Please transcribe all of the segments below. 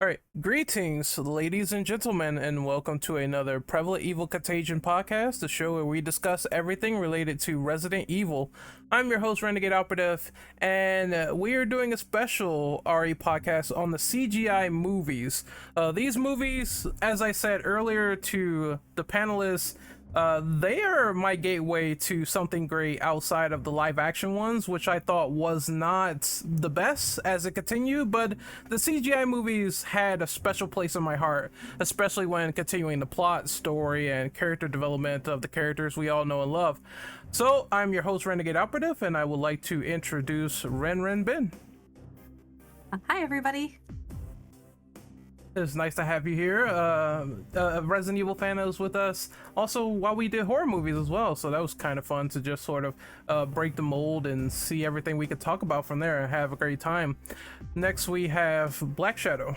All right, greetings, ladies and gentlemen, and welcome to another Prevalent Evil Contagion podcast, the show where we discuss everything related to Resident Evil. I'm your host, Renegade Operative, and we are doing a special RE podcast on the CGI movies. These movies, as I said earlier to the panelists, they are my gateway to something great outside of the live action ones, which I thought was not the best as it continued, but the CGI movies had a special place in my heart, especially when continuing the plot, story, and character development of the characters we all know and love. So, I'm your host, Renegade Operative, and I would like to introduce Ren Bin. Hi, everybody. It's nice to have you here. A Resident Evil fan that was with us also while we did horror movies as well, so that was kind of fun to just sort of break the mold and see everything we could talk about from there and have a great time. Next we have Black Shadow.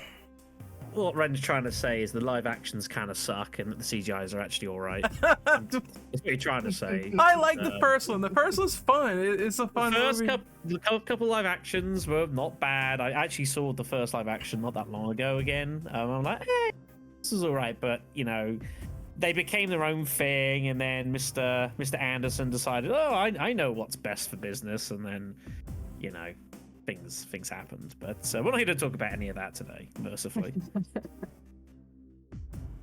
What Ren's trying to say is the live actions kind of suck and that the CGIs are actually all right. That's what you're trying to say. I like the first one. The first one's fun. It's a fun movie. Couple live actions were not bad. I actually saw the first live action not that long ago again. I'm like, this is all right, but you know, they became their own thing, and then Mr. Anderson decided, oh, I know what's best for business, and then, you know, things happened. But we're not here to talk about any of that today, mercifully.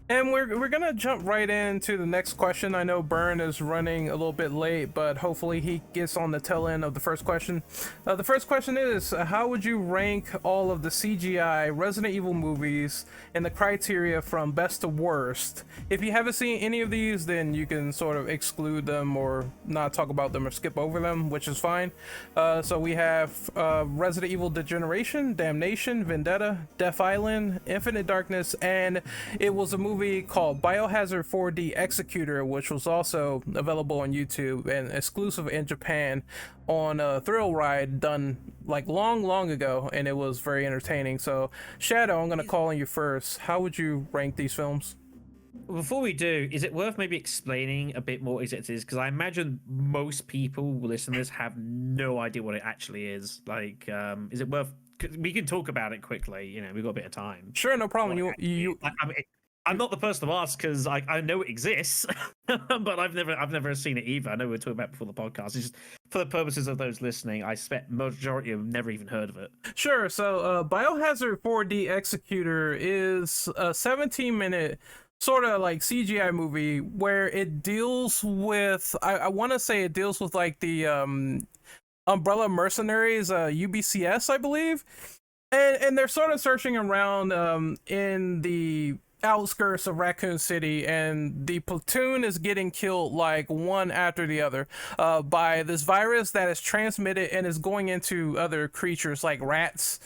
And we're gonna jump right into the next question. I know Byrne is running a little bit late, but hopefully he gets on the tail end of the first question. The first question is, how would you rank all of the CGI Resident Evil movies and the criteria from best to worst? If you haven't seen any of these, then you can sort of exclude them or not talk about them or skip over them, which is fine. So we have Resident Evil Degeneration, Damnation, Vendetta, Death Island, Infinite Darkness, and it was a movie called Biohazard 4D Executor, which was also available on YouTube and exclusive in Japan on a thrill ride done like long ago, and it was very entertaining. So Shadow, I'm gonna call on you first. How would you rank these films? Before we do, is it worth maybe explaining a bit more what it is? Because I imagine most people listening to this have no idea what it actually is. Like, is it worth? We can talk about it quickly. You know, we've got a bit of time. Sure, no problem. I'm not the person to ask because I know it exists, but I've never seen it either. I know we were talking about it before the podcast. It's just for the purposes of those listening, I expect majority have never even heard of it. Sure. So Biohazard 4D Executor is a 17-minute sort of like CGI movie where it deals with, I want to say it deals with like the Umbrella Mercenaries, UBCS, I believe. And they're sort of searching around in the outskirts of Raccoon City, and the platoon is getting killed like one after the other by this virus that is transmitted and is going into other creatures like rats,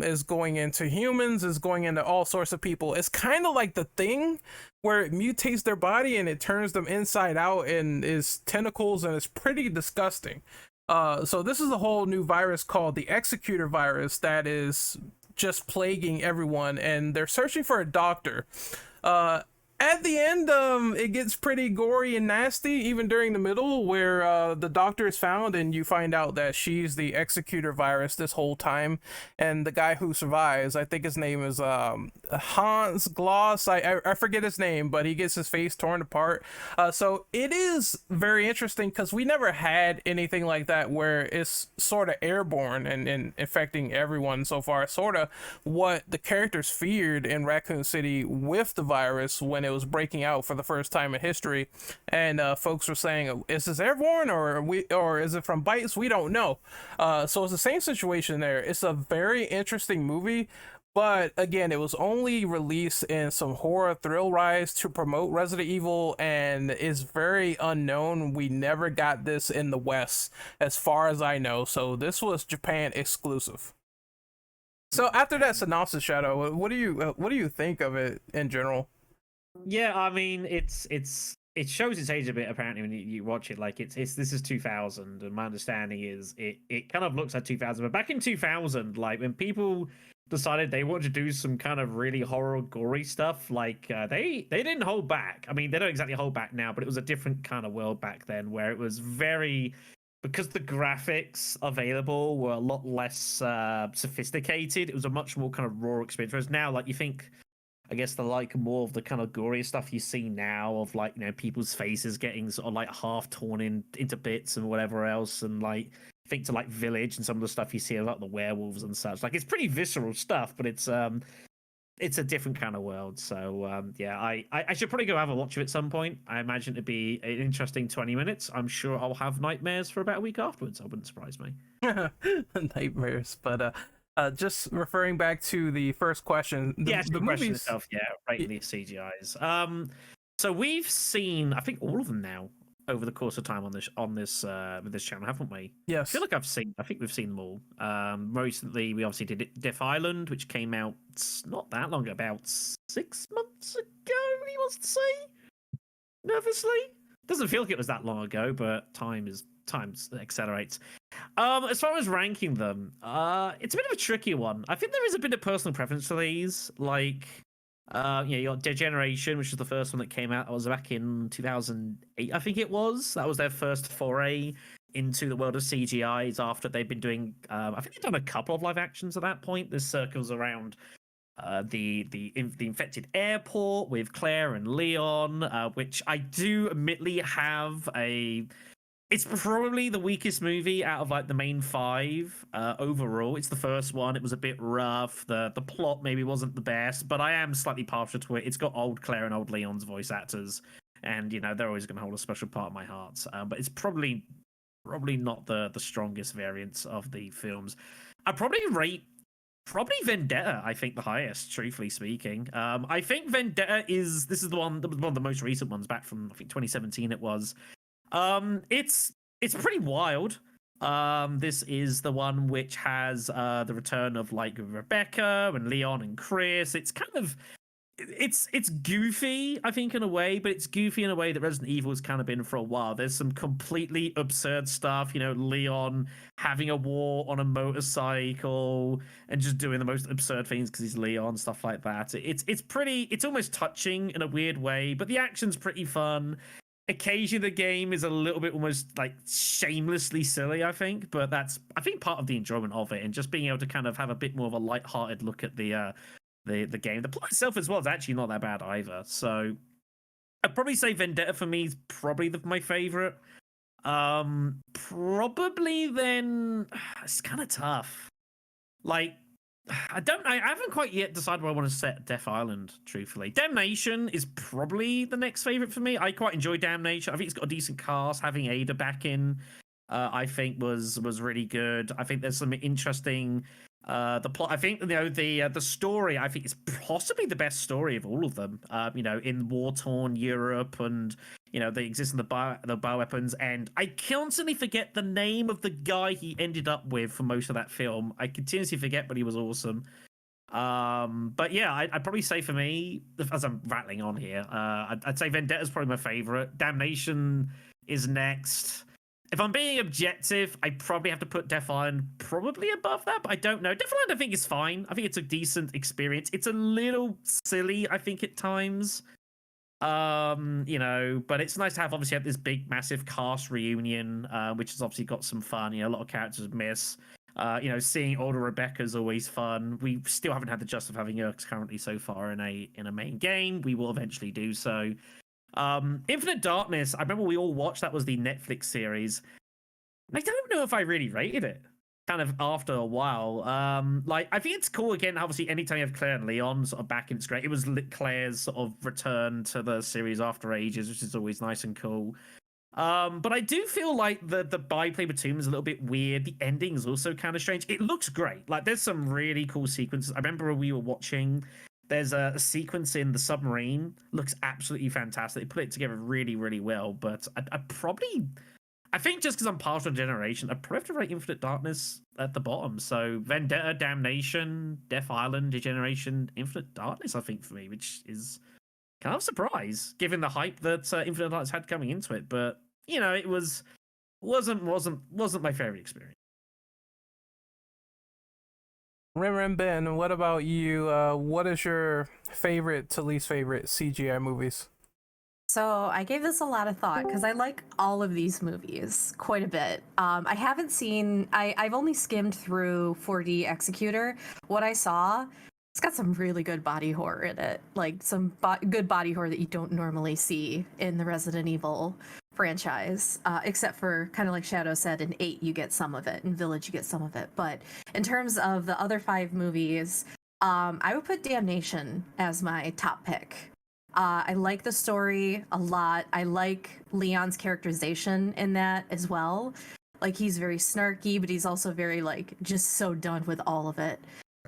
is going into humans, is going into all sorts of people. It's kind of like The Thing, where it mutates their body and it turns them inside out and is tentacles, and it's pretty disgusting. So this is a whole new virus called the Executor virus that is just plaguing everyone, and they're searching for a doctor. At the end, it gets pretty gory and nasty, even during the middle, where the doctor is found and you find out that she's the Executor virus this whole time. And the guy who survives, I think his name is Hans Gloss. I forget his name, but he gets his face torn apart. So it is very interesting because we never had anything like that where it's sort of airborne and infecting everyone so far. Sort of what the characters feared in Raccoon City with the virus when it was breaking out for the first time in history, and folks were saying, is this airborne or is it from bites? We don't know. So it's the same situation there. It's a very interesting movie, but again, it was only released in some horror thrill rides to promote Resident Evil, and is very unknown. We never got this in the West as far as I know, so this was Japan exclusive. So after that synopsis, Shadow, what do you think of it in general? Yeah, I mean, it shows its age a bit apparently when you watch it. Like this is 2000, and my understanding is it kind of looks like 2000. But back in 2000, like when people decided they wanted to do some kind of really horror gory stuff, like they didn't hold back. I mean, they don't exactly hold back now, but it was a different kind of world back then where it was very because the graphics available were a lot less sophisticated. It was a much more kind of raw experience. Whereas now, like you think, I guess the like more of the kind of gory stuff you see now of like people's faces getting sort of like half torn into bits and whatever else, and like think to like Village and some of the stuff you see of like the werewolves and such. Like it's pretty visceral stuff, but it's a different kind of world. So yeah, I should probably go have a watch of it at some point. I imagine it'd be an interesting 20 minutes. I'm sure I'll have nightmares for about a week afterwards. That wouldn't surprise me. Nightmares, but just referring back to the first question, The question itself, yeah, rating the CGIs. So we've seen, I think, all of them now over the course of time on this with this channel, haven't we? Yes. I feel like I think we've seen them all. Recently, we obviously did Death Island, which came out not that long ago, about 6 months ago. He wants to say nervously. Doesn't feel like it was that long ago, but time accelerates. As far as ranking them, it's a bit of a tricky one. I think there is a bit of personal preference for these. Like, you got Degeneration, which is the first one that came out. That was back in 2008, I think it was. That was their first foray into the world of CGIs after they've been doing. I think they've done a couple of live actions at that point. This circles around the infected airport with Claire and Leon, which I do admittedly have a. It's probably the weakest movie out of like the main 5 overall. It's the first one. It was a bit rough. The plot maybe wasn't the best, but I am slightly partial to it. It's got old Claire and old Leon's voice actors, and they're always going to hold a special part in my heart. But it's probably not the strongest variants of the films. I probably rate Vendetta, I think, the highest, truthfully speaking. I think Vendetta is one of the most recent ones, back from I think 2017 it was. It's pretty wild. This is the one which has the return of like Rebecca and Leon and Chris. It's kind of it's goofy, I think, in a way, but it's goofy in a way that Resident Evil has kind of been for a while. There's some completely absurd stuff, Leon having a war on a motorcycle and just doing the most absurd things because he's Leon, stuff like that. It's almost touching in a weird way, but the action's pretty fun. Occasionally the game is a little bit almost like shamelessly silly, I think, but that's, I think, part of the enjoyment of it, and just being able to kind of have a bit more of a light-hearted look at the game. The plot itself as well is actually not that bad either. So I'd probably say Vendetta for me is probably my favorite. Probably then it's kind of tough. Like I haven't quite yet decided where I want to set Death Island, truthfully. Damnation is probably the next favorite for me. I quite enjoy Damnation. I think it's got a decent cast. Having Ada back in, I think was really good. I think there's some interesting the plot. I think the story, I think, is possibly the best story of all of them. In war-torn Europe, and they exist in the bioweapons, and I constantly forget the name of the guy he ended up with for most of that film. I continuously forget, but he was awesome. But yeah, I'd probably say for me, as I'm rattling on here, I'd say Vendetta's probably my favorite. Damnation is next. If I'm being objective, I probably have to put Death Island probably above that, but I don't know. Death Island, I think, is fine. I think it's a decent experience. It's a little silly, I think, at times. But it's nice to have this big, massive cast reunion, which has obviously got some fun. A lot of characters miss. Seeing older Rebecca is always fun. We still haven't had the justice of having her currently so far in a main game. We will eventually do so. Infinite Darkness, I remember we all watched, that was the Netflix series. I don't know if I really rated it kind of after a while. I think it's cool, again, obviously anytime you have Claire and Leon sort of back in, it's great. It was Claire's sort of return to the series after ages, which is always nice and cool. But I do feel like the byplay between them is a little bit weird. The ending is also kind of strange. It looks great. Like, there's some really cool sequences. I remember we were watching, there's a sequence in the submarine, looks absolutely fantastic. They put it together really, really well. But I think just because I'm partial to Generation, I'd probably have to rate Infinite Darkness at the bottom. So Vendetta, Damnation, Death Island, Degeneration, Infinite Darkness, I think, for me, which is kind of a surprise given the hype that Infinite Darkness had coming into it. But it wasn't my favorite experience. Rim Ben, what about you? What is your favorite to least favorite CGI movies? So I gave this a lot of thought because I like all of these movies quite a bit. I haven't seen. I've only skimmed through 4D Executor. What I saw, it's got some really good body horror in it, like some good body horror that you don't normally see in the Resident Evil franchise, except for kind of like Shadow said, in 8 you get some of it, in Village you get some of it. But in terms of the other 5 movies, I would put Damnation as my top pick. I like the story a lot. I like Leon's characterization in that as well. Like, he's very snarky, but he's also very, like, just so done with all of it.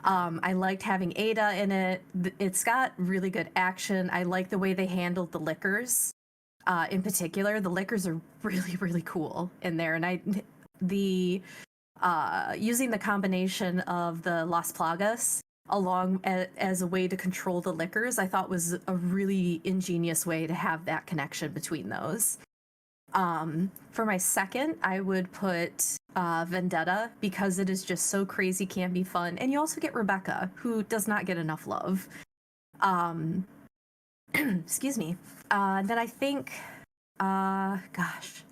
I liked having Ada in it. It's got really good action. I like the way they handled the liquors. In particular, the liquors are really, really cool in there. And using the combination of the Las Plagas along as a way to control the liquors, I thought was a really ingenious way to have that connection between those. For my second, I would put Vendetta, because it is just so crazy, can be fun. And you also get Rebecca, who does not get enough love. Excuse me. Then I think, gosh.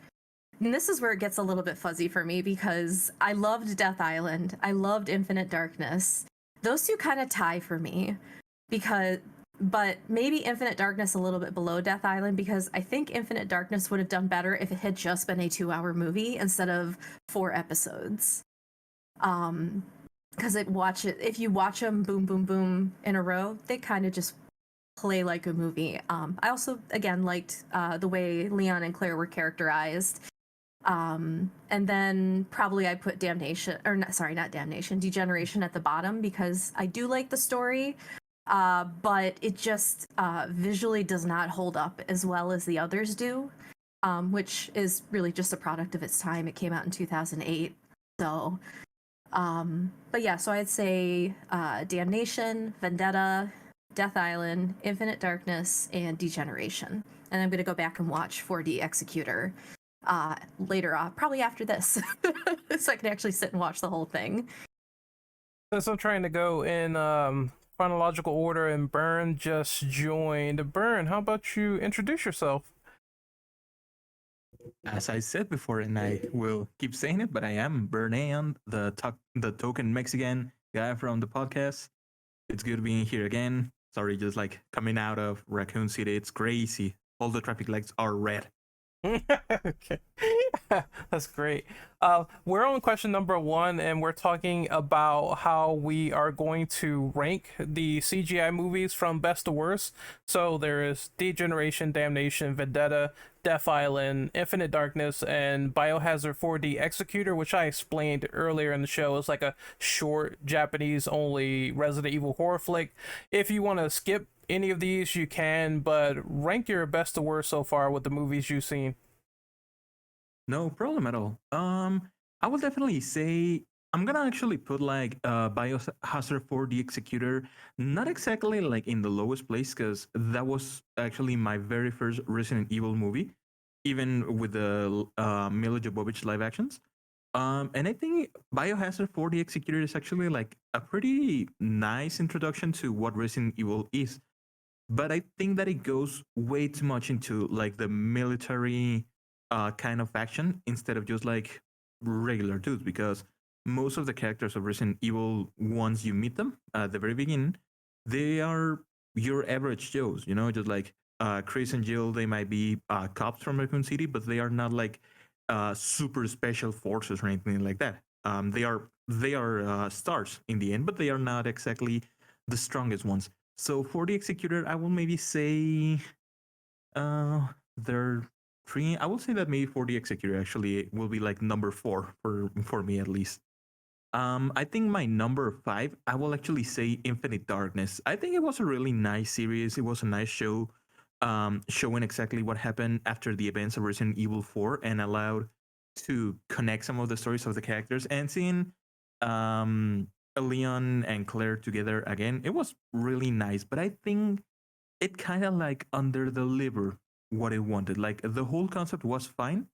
And this is where it gets a little bit fuzzy for me, because I loved Death Island. I loved Infinite Darkness. Those two kind of tie for me, but maybe Infinite Darkness a little bit below Death Island, because I think Infinite Darkness would have done better if it had just been a 2-hour movie instead of 4 episodes. Because if you watch them boom, boom, boom in a row, they kind of just play like a movie. I also, again, liked the way Leon and Claire were characterized. And then probably I put Damnation, or not Damnation, Degeneration at the bottom, because I do like the story, but it just visually does not hold up as well as the others do, which is really just a product of its time. It came out in 2008. So, but yeah, so I'd say Damnation, Vendetta, Death Island, Infinite Darkness, and Degeneration. And I'm going to go back and watch 4D Executor later on, probably after this, so I can actually sit and watch the whole thing. Since I'm trying to go in chronological order, and Burn just joined. Burn, how about you introduce yourself? As I said before, and I will keep saying it, but I am Bernan, the token Mexican guy from the podcast. It's good being here again. Sorry, just like coming out of Raccoon City, it's crazy. All the traffic lights are red. Okay. That's great. We're on question number 1, and we're talking about how we are going to rank the CGI movies from best to worst. So there is Degeneration, Damnation, Vendetta, Death Island, Infinite Darkness, and Biohazard 4D Executor, which I explained earlier in the show is like a short Japanese only Resident Evil horror flick. If you want to skip any of these, you can, but rank your best to worst so far with the movies you've seen. No problem at all. I will definitely say I'm gonna actually put like Biohazard 4D Executor, not exactly like in the lowest place, because that was actually my very first Resident Evil movie, even with the Mila Jovovich live actions. And I think Biohazard 4D Executor is actually like a pretty nice introduction to what Resident Evil is. But I think that it goes way too much into like the military kind of action instead of just like regular dudes, because most of the characters of Resident Evil, once you meet them at the very beginning, they are your average Joes, you know, just like Chris and Jill. They might be cops from Raccoon City, but they are not like super special forces or anything like that. They are stars in the end, but they are not exactly the strongest ones. So for the Executor, I will maybe say they're 3. I will say that maybe for the Executor actually will be like number 4 for me at least. I think my number 5, I will actually say Infinite Darkness. I think it was a really nice series. It was a nice show, showing exactly what happened after the events of Resident Evil 4, and allowed to connect some of the stories of the characters, and seeing Leon and Claire together again. It was really nice, but I think it kind of like under delivered what it wanted. Like the whole concept was fine,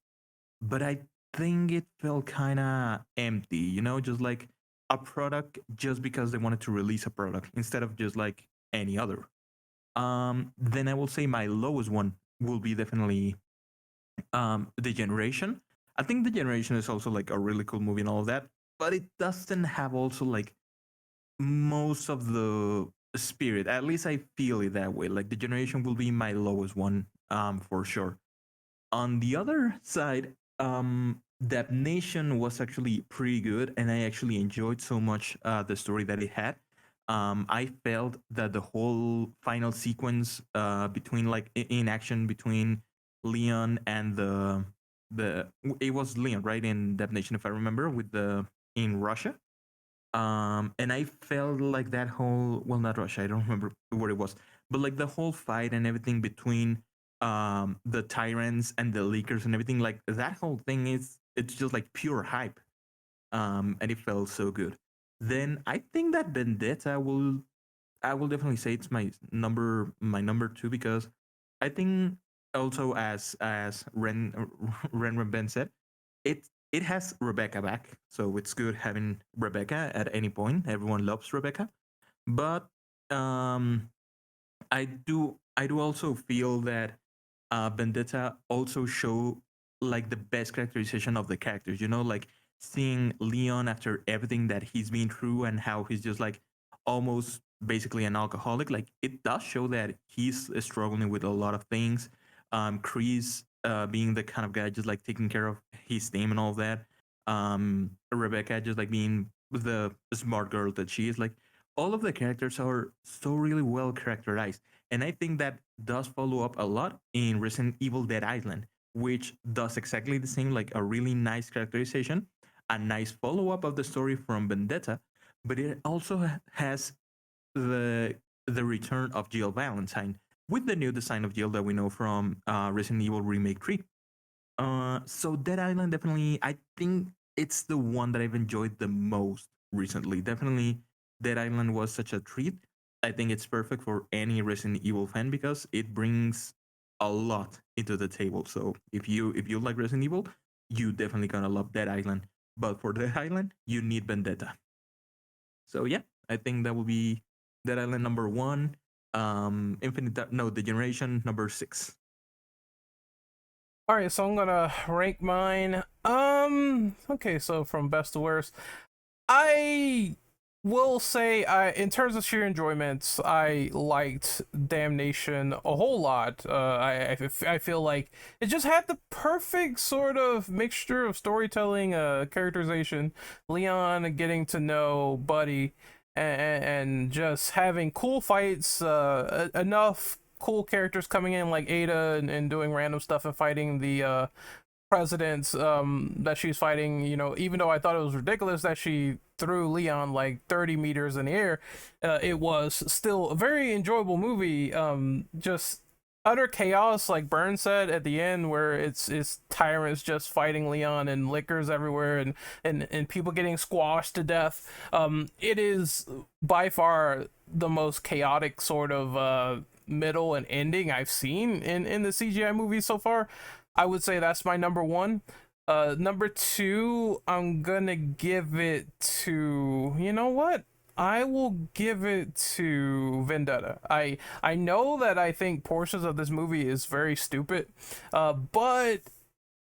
but I think it felt kind of empty, you know, just like a product just because they wanted to release a product instead of just like any other. Then I will say my lowest one will be definitely The Generation. I think The Generation is also like a really cool movie and all of that, but it doesn't have also like most of the spirit. At least I feel it that way. Like The Generation will be my lowest one, for sure. On the other side, that nation was actually pretty good, and I actually enjoyed so much the story that it had. I felt that the whole final sequence between like in action between Leon and the it was Leon, right, in that nation, if I remember, with the in Russia. And I felt like that whole, well, not Russia, I don't remember where it was, but like the whole fight and everything between the tyrants and the leakers and everything, like that whole thing is, it's just like pure hype. And it felt so good. Then I think that Vendetta will, I will definitely say it's my number two, because I think also as Ren Ben said, it has Rebecca back, so it's good having Rebecca at any point. Everyone loves Rebecca, but um, I do also feel that Vendetta also show like the best characterization of the characters. You know, like seeing Leon after everything that he's been through and how he's just like almost basically an alcoholic. Like it does show that he's struggling with a lot of things. Chris being the kind of guy just like taking care of his name and all that. Rebecca just like being the smart girl that she is. Like all of the characters are so really well characterized, and I think that does follow up a lot in Resident Evil Dead Island, which does exactly the same, like a really nice characterization, a nice follow up of the story from Vendetta, but it also has the return of Jill Valentine with the new design of Jill that we know from Resident Evil Remake 3. So Dead Island, definitely, I think it's the one that I've enjoyed the most recently. Definitely, Dead Island was such a treat. I think it's perfect for any Resident Evil fan because it brings a lot into the table. So if you like Resident Evil, you definitely gonna love Dead Island. But for Dead Island, you need Vendetta. So yeah, I think that will be Dead Island number one. The Generation number six. All right, so I'm gonna rank mine. Okay, so from best to worst, I will say, in terms of sheer enjoyments, I liked Damnation a whole lot. I feel like it just had the perfect sort of mixture of storytelling, characterization, Leon getting to know Buddy, and just having cool fights, enough cool characters coming in like Ada, and doing random stuff and fighting the presidents that she's fighting. You know, even though I thought it was ridiculous that she threw Leon like 30 meters in the air, it was still a very enjoyable movie. Just utter chaos, like Burns said at the end, where it's tyrants just fighting Leon and liquors everywhere, and people getting squashed to death. It is by far the most chaotic sort of middle and ending I've seen in the CGI movies so far. I would say that's my number one. Number two, I'm gonna give it to, you know what? I will give it to Vendetta. I know that I think portions of this movie is very stupid, but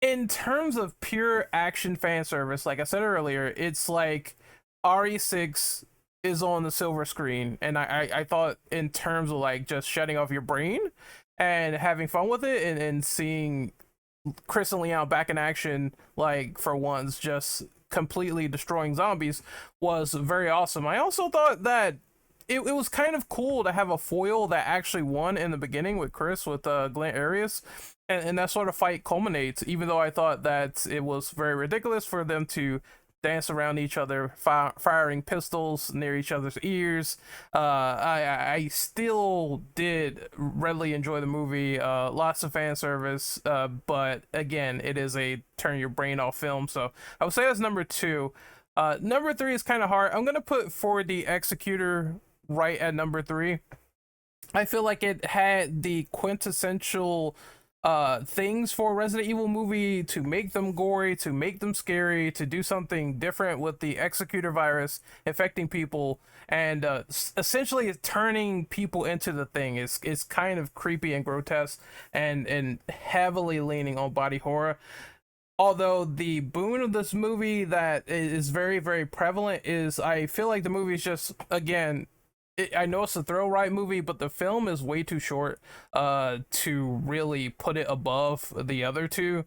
in terms of pure action fan service, like I said earlier, it's like RE6 is on the silver screen, and I thought in terms of like just shutting off your brain and having fun with it, and seeing Chris and Leon back in action, like for once, just completely destroying zombies, was very awesome. I also thought that it was kind of cool to have a foil that actually won in the beginning with Chris, with Glen Arias, and that sort of fight culminates, even though I thought that it was very ridiculous for them to dance around each other, firing pistols near each other's ears. I still did readily enjoy the movie. Lots of fan service, but again, it is a turn your brain off film. So I would say that's number two. Number three is kind of hard. I'm gonna put 4D Executor right at number three. I feel like it had the quintessential things for a Resident Evil movie to make them gory, to make them scary, to do something different with the executor virus infecting people, and essentially turning people into the thing is kind of creepy and grotesque, and heavily leaning on body horror. Although the boon of this movie that is very, very prevalent is I feel like the movie is just, again, I know it's a thrill ride movie, but the film is way too short to really put it above the other two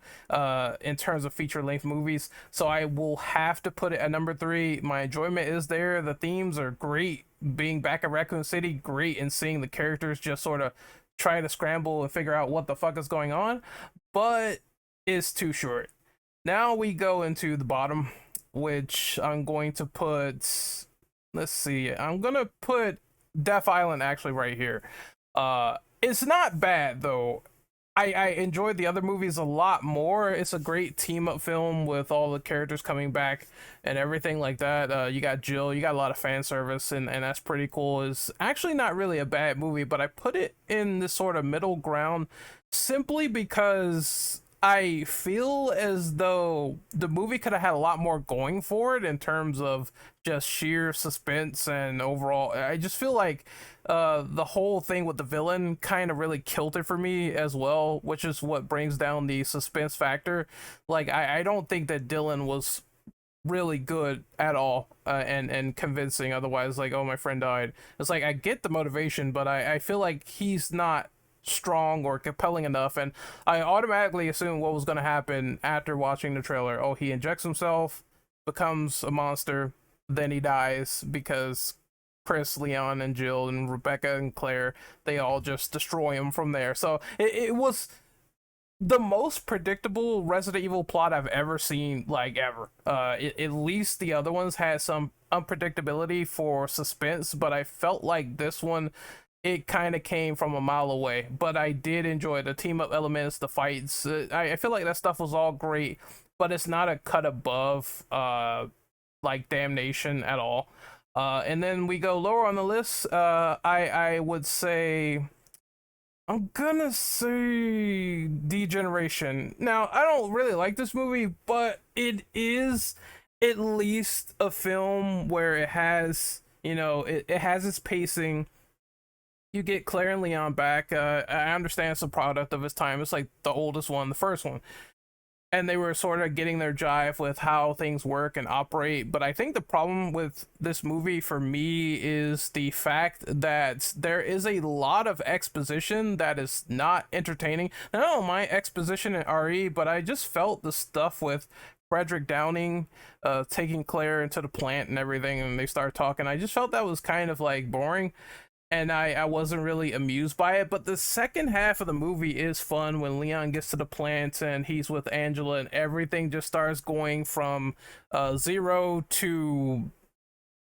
in terms of feature length movies. So I will have to put it at number 3. My enjoyment is there. The themes are great. Being back at Raccoon City, great, and seeing the characters just sort of try to scramble and figure out what the fuck is going on, but it's too short. Now we go into the bottom, which I'm going to put, let's see, I'm gonna put Death Island actually right here. It's not bad though. I enjoyed the other movies a lot more. It's a great team up film with all the characters coming back and everything like that. You got Jill, you got a lot of fan service, and that's pretty cool. It's actually not really a bad movie, but I put it in this sort of middle ground simply because I feel as though the movie could have had a lot more going for it in terms of just sheer suspense and overall. I just feel like the whole thing with the villain kind of really killed it for me as well, which is what brings down the suspense factor. Like, I don't think that Dylan was really good at all and convincing. Otherwise, like, oh, my friend died. It's like, I get the motivation, but I feel like he's not strong or compelling enough, and I automatically assumed what was going to happen after watching the trailer. Oh, he injects himself, becomes a monster, then he dies because Chris, Leon, and Jill, and Rebecca, and Claire, they all just destroy him from there. So it was the most predictable Resident Evil plot I've ever seen, like, ever. At least the other ones had some unpredictability for suspense, but I felt like this one, it kind of came from a mile away. But I did enjoy the team up elements, the fights. I feel like that stuff was all great, but it's not a cut above like Damnation at all. And then we go lower on the list. I would say, I'm gonna say Degeneration. Now, I don't really like this movie, but it is at least a film where it has, it has its pacing. You get Claire and Leon back. I understand it's a product of its time. It's like the oldest one, the first one. And they were sort of getting their jive with how things work and operate. But I think the problem with this movie for me is the fact that there is a lot of exposition that is not entertaining. Now, I don't mind exposition in RE, but I just felt the stuff with Frederick Downing taking Claire into the plant and everything, and they start talking. I just felt that was kind of like boring, and I wasn't really amused by it. But the second half of the movie is fun when Leon gets to the plant and he's with Angela, and everything just starts going from 0 to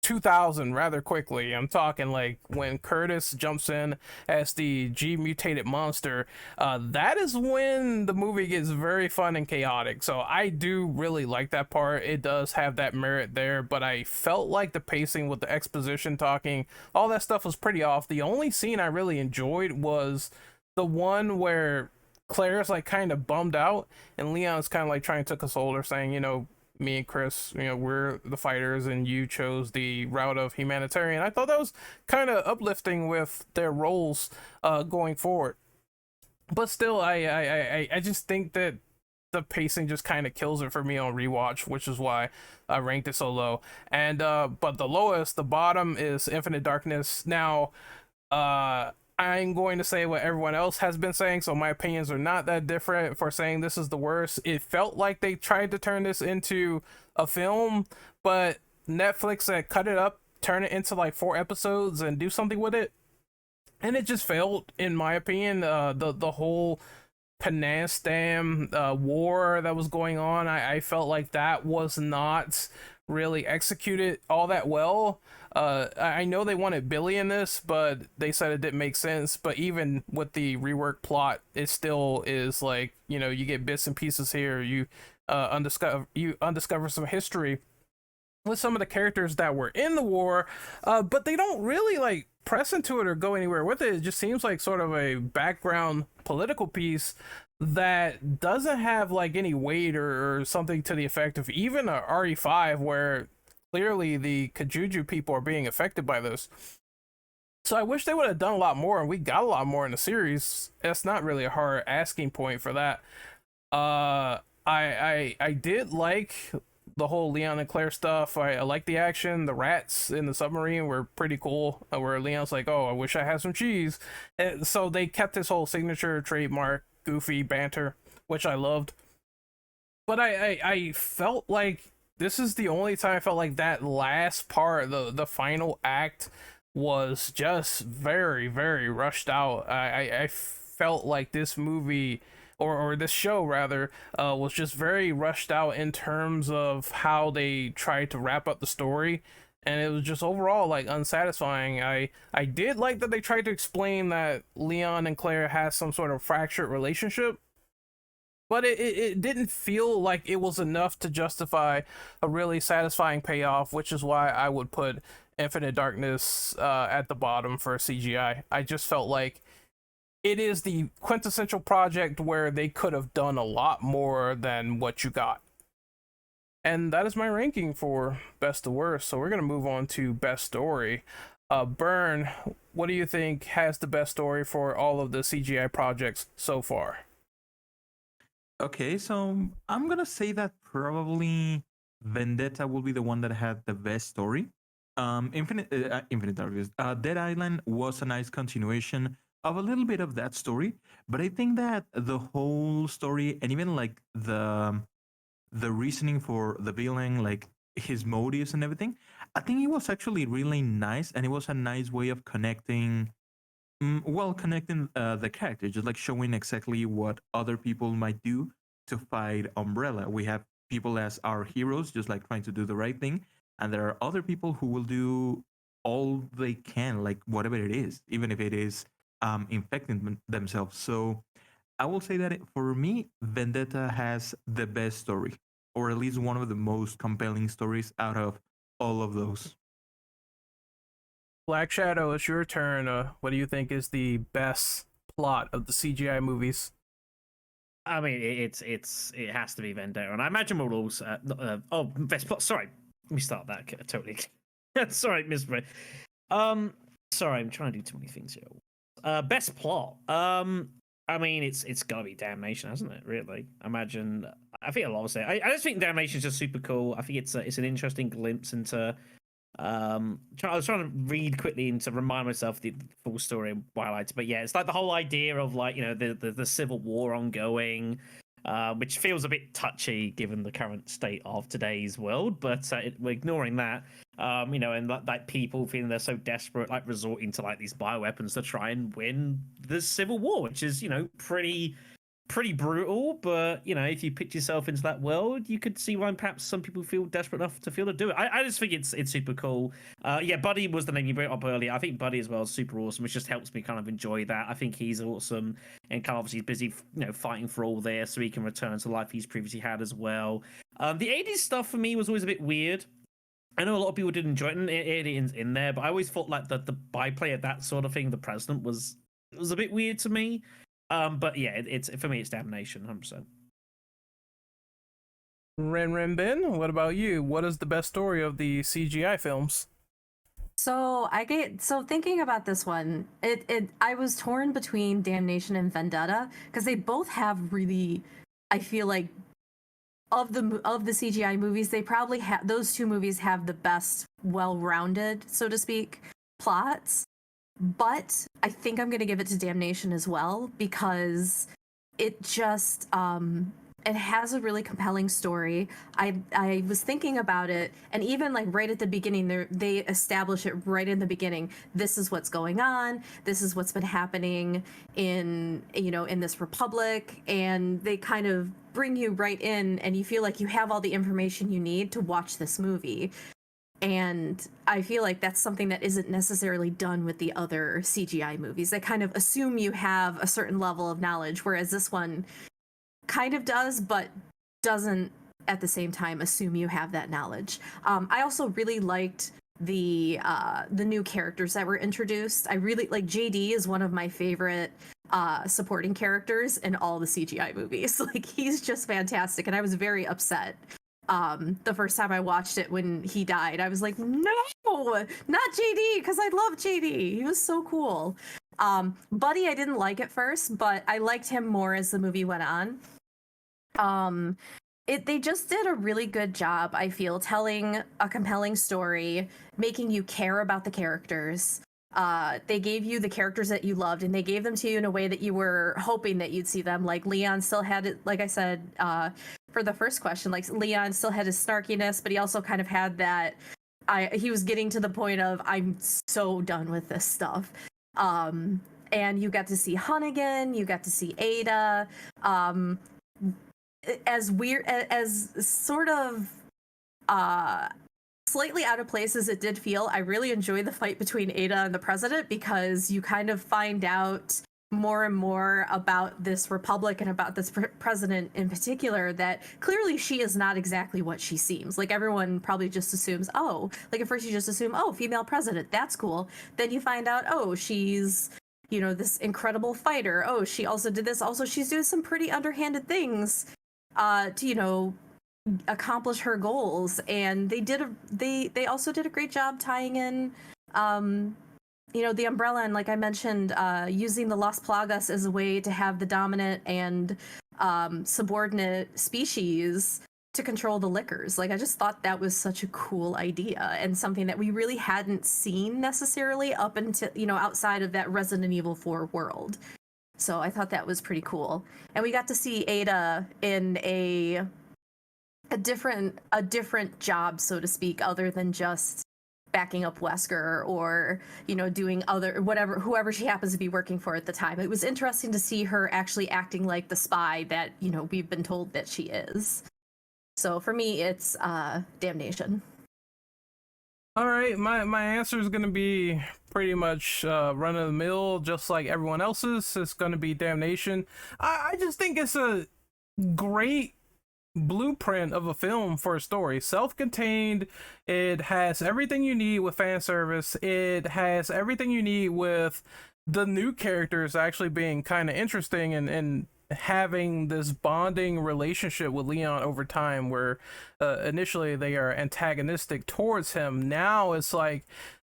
2000 rather quickly. I'm talking like when Curtis jumps in as the G mutated monster, that is when the movie gets very fun and chaotic. So I do really like that part. It does have that merit there, but I felt like the pacing with the exposition talking, all that stuff was pretty off. The only scene I really enjoyed was the one where Claire's like kind of bummed out and Leon's kind of like trying to console her, saying, me and Chris, we're the fighters and you chose the route of humanitarian. I thought that was kind of uplifting with their roles going forward. But still, I just think that the pacing just kind of kills it for me on rewatch, which is why I ranked it so low. And but the bottom is Infinite Darkness. Now, I'm going to say what everyone else has been saying, so my opinions are not that different for saying this is the worst. It felt like they tried to turn this into a film, but Netflix said cut it up, turn it into like 4 episodes and do something with it. And it just failed, in my opinion. The whole Panastam war that was going on, I felt like that was not really executed all that well. I know they wanted Billy in this, but they said it didn't make sense. But even with the rework plot, it still is like, you get bits and pieces here. You undiscover some history with some of the characters that were in the war, but they don't really press into it or go anywhere with it. It just seems like sort of a background political piece that doesn't have like any weight or something to the effect of even a RE5, where clearly the Kajuju people are being affected by this. So I wish they would have done a lot more, and we got a lot more in the series. That's not really a hard asking point for that. I did like the whole Leon and Claire stuff. I like the action. The rats in the submarine were pretty cool. Where Leon's like, "Oh, I wish I had some cheese." And so they kept his whole signature trademark goofy banter, which I loved. But I felt like this is the only time I felt like that last part, the final act, was just very, very rushed out. I felt like this movie, or this show rather, was just very rushed out in terms of how they tried to wrap up the story, and it was just overall like unsatisfying. I did like that they tried to explain that Leon and Claire has some sort of fractured relationship, but it didn't feel like it was enough to justify a really satisfying payoff, which is why I would put Infinite Darkness at the bottom for CGI. I just felt like it is the quintessential project where they could have done a lot more than what you got. And that is my ranking for best to worst. So we're going to move on to best story. Burn, what do you think has the best story for all of the CGI projects so far? Okay, so I'm gonna say that probably Vendetta will be the one that had the best story. Infinite Darkness. Dead Island was a nice continuation of a little bit of that story, but I think that the whole story and even like the reasoning for the villain, like his motives and everything, I think it was actually really nice, and it was a nice way of connecting. Connecting the character, just like showing exactly what other people might do to fight Umbrella. We have people as our heroes, just like trying to do the right thing, and there are other people who will do all they can, like whatever it is, even if it is infecting themselves. So I will say that for me, Vendetta has the best story, or at least one of the most compelling stories out of all of those. Black Shadow, it's your turn. What do you think is the best plot of the CGI movies? I mean, it has to be Vendetta, and I imagine we'll also. Best plot. Sorry, let me start that totally. Sorry, Miss Ray. Sorry, I'm trying to do too many things here. Best plot. I mean, it's gotta be Damnation, hasn't it? Really, imagine. I think a lot of it. I just think Damnation is just super cool. I think it's an interesting glimpse into. I was trying to read quickly and to remind myself the full story and highlights, but yeah, it's like the whole idea of like, you know, the civil war ongoing, which feels a bit touchy given the current state of today's world, but we're ignoring that, you know, and like people feeling they're so desperate, like resorting to like these bioweapons to try and win the civil war, which is, you know, pretty brutal, but you know, if you put yourself into that world, you could see why perhaps some people feel desperate enough to feel to do it. I just think it's super cool. Yeah, Buddy was the name you brought up earlier. I think Buddy as well is super awesome, which just helps me kind of enjoy that. I think he's awesome and kind of obviously busy, you know, fighting for all there so he can return to life he's previously had as well. The 80s stuff for me was always a bit weird. I know a lot of people did enjoy it, and aliens in there, but I always thought like the byplay of that sort of thing, the president was a bit weird to me. But yeah, it's for me, it's Damnation, 100%. Ren Ben, what about you? What is the best story of the CGI films? So thinking about this one, I was torn between Damnation and Vendetta because they both have really, I feel like, of the CGI movies, they probably have, those two movies have the best well-rounded, so to speak, plots. But I think I'm going to give it to Damnation as well because it just it has a really compelling story. I was thinking about it, and even like right at the beginning, they establish it right in the beginning. This is what's going on. This is what's been happening in this republic, and they kind of bring you right in, and you feel like you have all the information you need to watch this movie. And I feel like that's something that isn't necessarily done with the other CGI movies. They kind of assume you have a certain level of knowledge, whereas this one kind of does, but doesn't at the same time assume you have that knowledge. I also really liked the new characters that were introduced. I really like JD is one of my favorite supporting characters in all the CGI movies. Like he's just fantastic, and I was very upset the first time I watched it when he died. I was like, no, not JD, because I love JD. He was so cool. Buddy, I didn't like at first, but I liked him more as the movie went on. They just did a really good job, I feel, telling a compelling story, making you care about the characters. They gave you the characters that you loved, and they gave them to you in a way that you were hoping that you'd see them. Like Leon still had it, like I said, for the first question, like Leon still had his snarkiness, but he also kind of had that. He was getting to the point of I'm so done with this stuff. And you got to see Hunnigan, you got to see Ada. As weird as sort of slightly out of place as it did feel, I really enjoyed the fight between Ada and the president, because you kind of find out more and more about this republic and about this president in particular, that clearly she is not exactly what she seems. Like everyone probably just assumes, oh, like at first you just assume, oh, female president, that's cool. Then you find out, oh, she's, you know, this incredible fighter. Oh, she also did this. Also, she's doing some pretty underhanded things to, you know, accomplish her goals. And they also did a great job tying in you know, the umbrella, and like I mentioned, using the Las Plagas as a way to have the dominant and subordinate species to control the lickers. Like I just thought that was such a cool idea, and something that we really hadn't seen necessarily up until, you know, outside of that Resident Evil 4 world. So I thought that was pretty cool. And we got to see Ada in a different job, so to speak, other than just backing up Wesker or, you know, doing other whoever she happens to be working for at the time. It was interesting to see her actually acting like the spy that, you know, we've been told that she is. So for me, it's Damnation. All right, my answer is gonna be pretty much run of the mill, just like everyone else's. It's gonna be Damnation. I just think it's a great blueprint of a film for a story. Self-contained. It has everything you need with fan service. It has everything you need with the new characters actually being kind of interesting, and having this bonding relationship with Leon over time, where initially they are antagonistic towards him. Now it's like,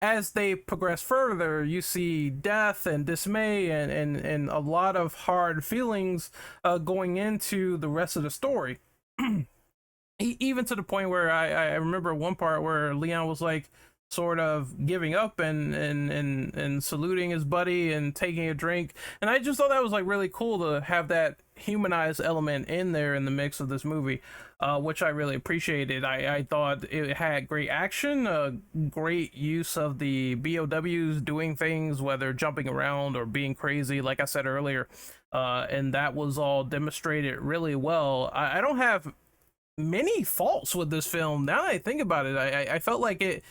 as they progress further, you see death and dismay and a lot of hard feelings going into the rest of the story. Even to the point where I remember one part where Leon was like sort of giving up and saluting his buddy and taking a drink, and I just thought that was like really cool to have that humanized element in there in the mix of this movie, which I really appreciated. I thought it had great action, great use of the BOWs doing things, whether jumping around or being crazy, like I said earlier, and that was all demonstrated really well. I don't have many faults with this film now that I think about it. I felt like it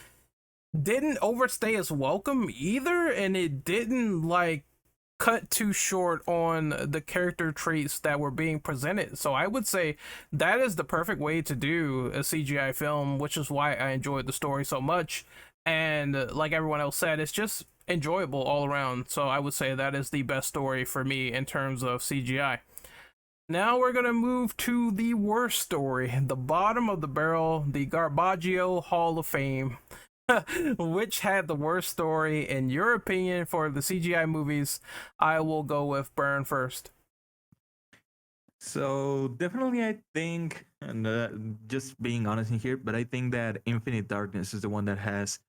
didn't overstay its welcome either, and it didn't like cut too short on the character traits that were being presented. So I would say that is the perfect way to do a CGI film, which is why I enjoyed the story so much. And like everyone else said, it's just enjoyable all around. So I would say that is the best story for me in terms of CGI. Now we're gonna move to the worst story, the bottom of the barrel, the Garbaggio Hall of Fame. Which had the worst story in your opinion for the CGI movies? I will go with Burn first. So definitely, I think, and just being honest in here, but I think that Infinite Darkness is the one that has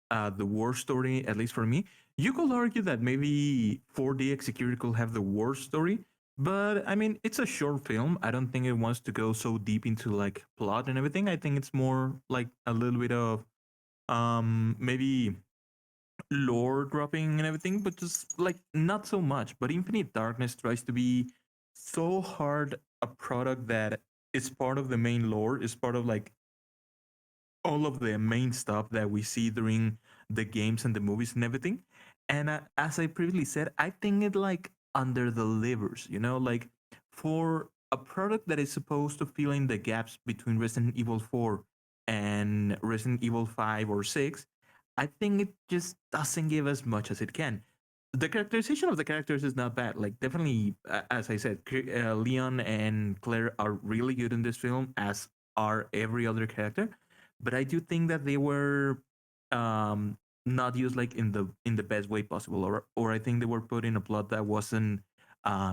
the worst story, at least for me. You could argue that maybe 4D Executor could have the worst story, but I mean, it's a short film. I don't think it wants to go so deep into like plot and everything. I think it's more like a little bit of maybe lore dropping and everything, but just like not so much. But Infinite Darkness tries to be so hard a product that is part of the main lore, is part of like all of the main stuff that we see during the games and the movies and everything. And as I previously said, I think it like under delivers, you know, like for a product that is supposed to fill in the gaps between Resident Evil 4 and Resident Evil 5 or 6, I think it just doesn't give as much as it can. The characterization of the characters is not bad. Like definitely, as I said, Leon and Claire are really good in this film, as are every other character. But I do think that they were um, not used like in the best way possible, or I think they were put in a plot that wasn't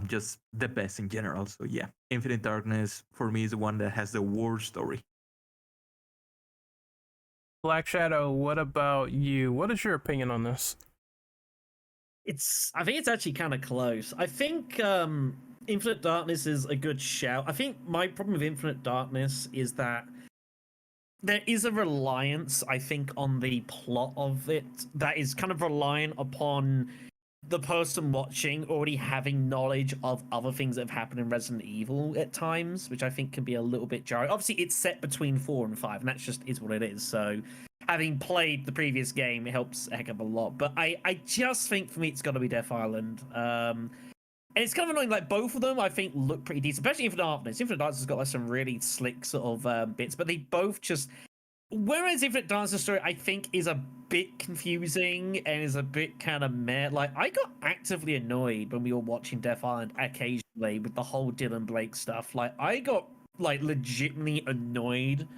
just the best in general. So yeah, Infinite Darkness for me is the one that has the worst story. Black Shadow, what about you? What is your opinion on this? I think it's actually kind of close. I think Infinite Darkness is a good shout. I think my problem with Infinite Darkness is that there is a reliance, I think, on the plot of it that is kind of reliant upon the person watching already having knowledge of other things that have happened in Resident Evil at times, which I think can be a little bit jarring. Obviously, it's set between 4 and 5, and that just is what it is. So, having played the previous game, it helps a heck of a lot. But I just think for me, it's got to be Death Island. And it's kind of annoying, like, both of them, I think, look pretty decent, especially Infinite Darkness. Infinite Darkness has got, like, some really slick sort of bits, but they both just... Whereas Infinite Darkness story, I think, is a bit confusing and is a bit kind of meh. Like, I got actively annoyed when we were watching Death Island occasionally with the whole Dylan Blake stuff. Like, I got, like, legitimately annoyed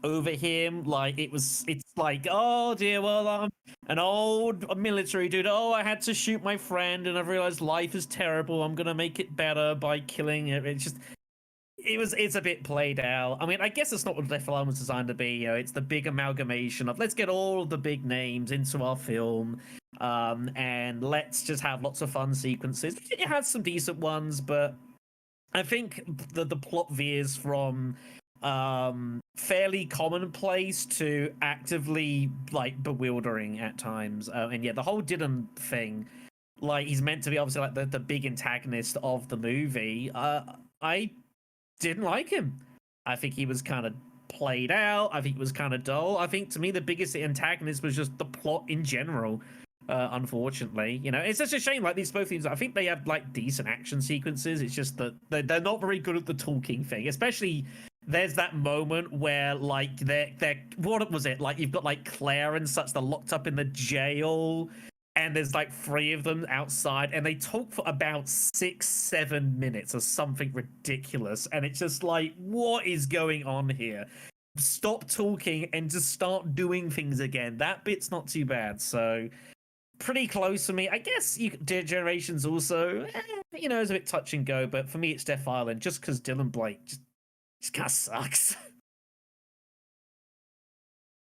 over him. Like, it's like, oh dear, well, I'm an old military dude. Oh, I had to shoot my friend and I've realized life is terrible. I'm gonna make it better by killing it. It's a bit played out. I mean, I guess it's not what Death Island was designed to be. You know, it's the big amalgamation of let's get all of the big names into our film, and let's just have lots of fun sequences. It has some decent ones, but I think the plot veers from fairly commonplace to actively like bewildering at times. And yeah, the whole Dylan thing, like he's meant to be obviously like the big antagonist of the movie. I didn't like him. I think he was kind of played out. I think he was kind of dull. I think to me the biggest antagonist was just the plot in general. Unfortunately, you know, it's such a shame. Like both things, I think they have like decent action sequences. It's just that they're not very good at the talking thing. Especially there's that moment where like they're what was it like? You've got like Claire and such. They're locked up in the jail. And there's like 3 of them outside, and they talk for about 6-7 minutes or something ridiculous. And it's just like, what is going on here? Stop talking and just start doing things again. That bit's not too bad. So, pretty close for me. I guess Generations also, you know, is a bit touch and go. But for me, it's Death Island just because Dylan Blake just kind of sucks.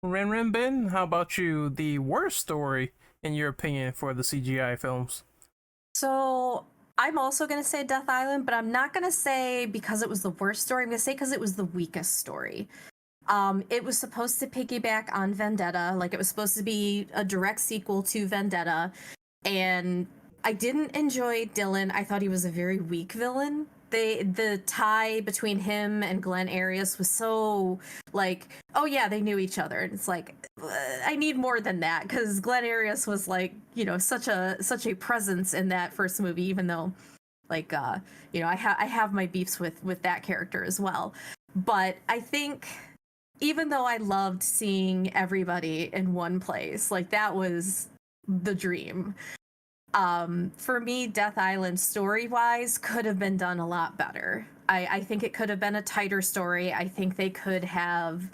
Ren Ben, how about you? The worst story, in your opinion, for the CGI films? So I'm also going to say Death Island, but I'm not going to say because it was the worst story. I'm going to say because it was the weakest story. It was supposed to piggyback on Vendetta. Like, it was supposed to be a direct sequel to Vendetta. And I didn't enjoy Dylan. I thought he was a very weak villain. The tie between him and Glenn Arias was so like, oh yeah, they knew each other. And it's like, I need more than that, because Glenn Arias was like, you know, such a presence in that first movie, even though like you know, I have my beefs with that character as well. But I think even though I loved seeing everybody in one place, like that was the dream. For me, Death Island story-wise could have been done a lot better. I think it could have been a tighter story. I think they could have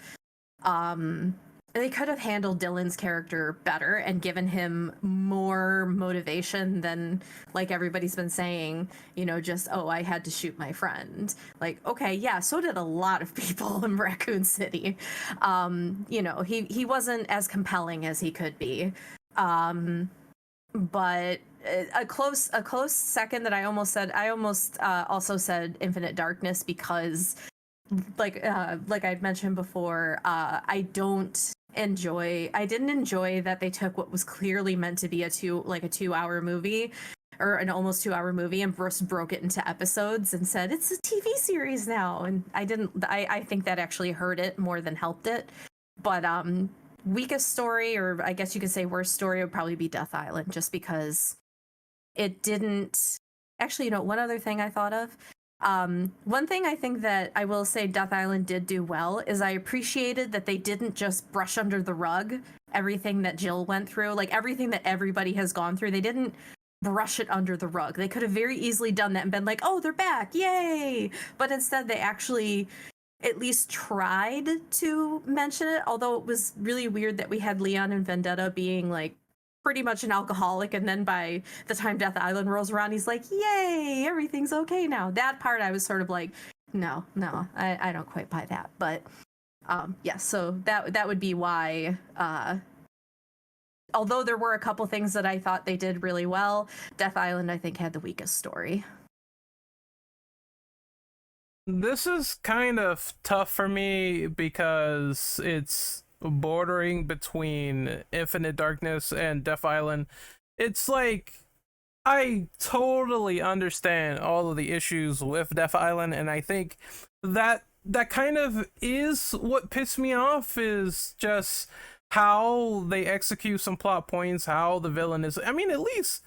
handled Dylan's character better and given him more motivation than, like everybody's been saying, you know, just, oh, I had to shoot my friend. Like, okay, yeah, so did a lot of people in Raccoon City. You know, he wasn't as compelling as he could be. But a close second that I almost also said Infinite Darkness, because like I'd mentioned before, I didn't enjoy that they took what was clearly meant to be a 2-hour movie, or an almost 2-hour movie, and just broke it into episodes and said it's a TV series now. And I think that actually hurt it more than helped it. But weakest story, or I guess you could say worst story, would probably be Death Island, just because it didn't actually, you know, one other thing I thought of, One thing I think that I will say Death Island did do well is I appreciated that they didn't just brush under the rug everything that Jill went through, like everything that everybody has gone through. They didn't brush it under the rug. They could have very easily done that and been like, oh, they're back, yay! But instead, they actually at least tried to mention it, although it was really weird that we had Leon and Vendetta being like pretty much an alcoholic, and then by the time Death Island rolls around, he's like, yay, everything's okay now. That part I was sort of like, no, I don't quite buy that. But yeah, so that would be why although there were a couple things that I thought they did really well, Death Island I think had the weakest story. This is kind of tough for me because it's bordering between Infinite Darkness and Death Island. It's like I totally understand all of the issues with Death Island, and I think that kind of is what pissed me off, is just how they execute some plot points, how the villain is. I mean, at least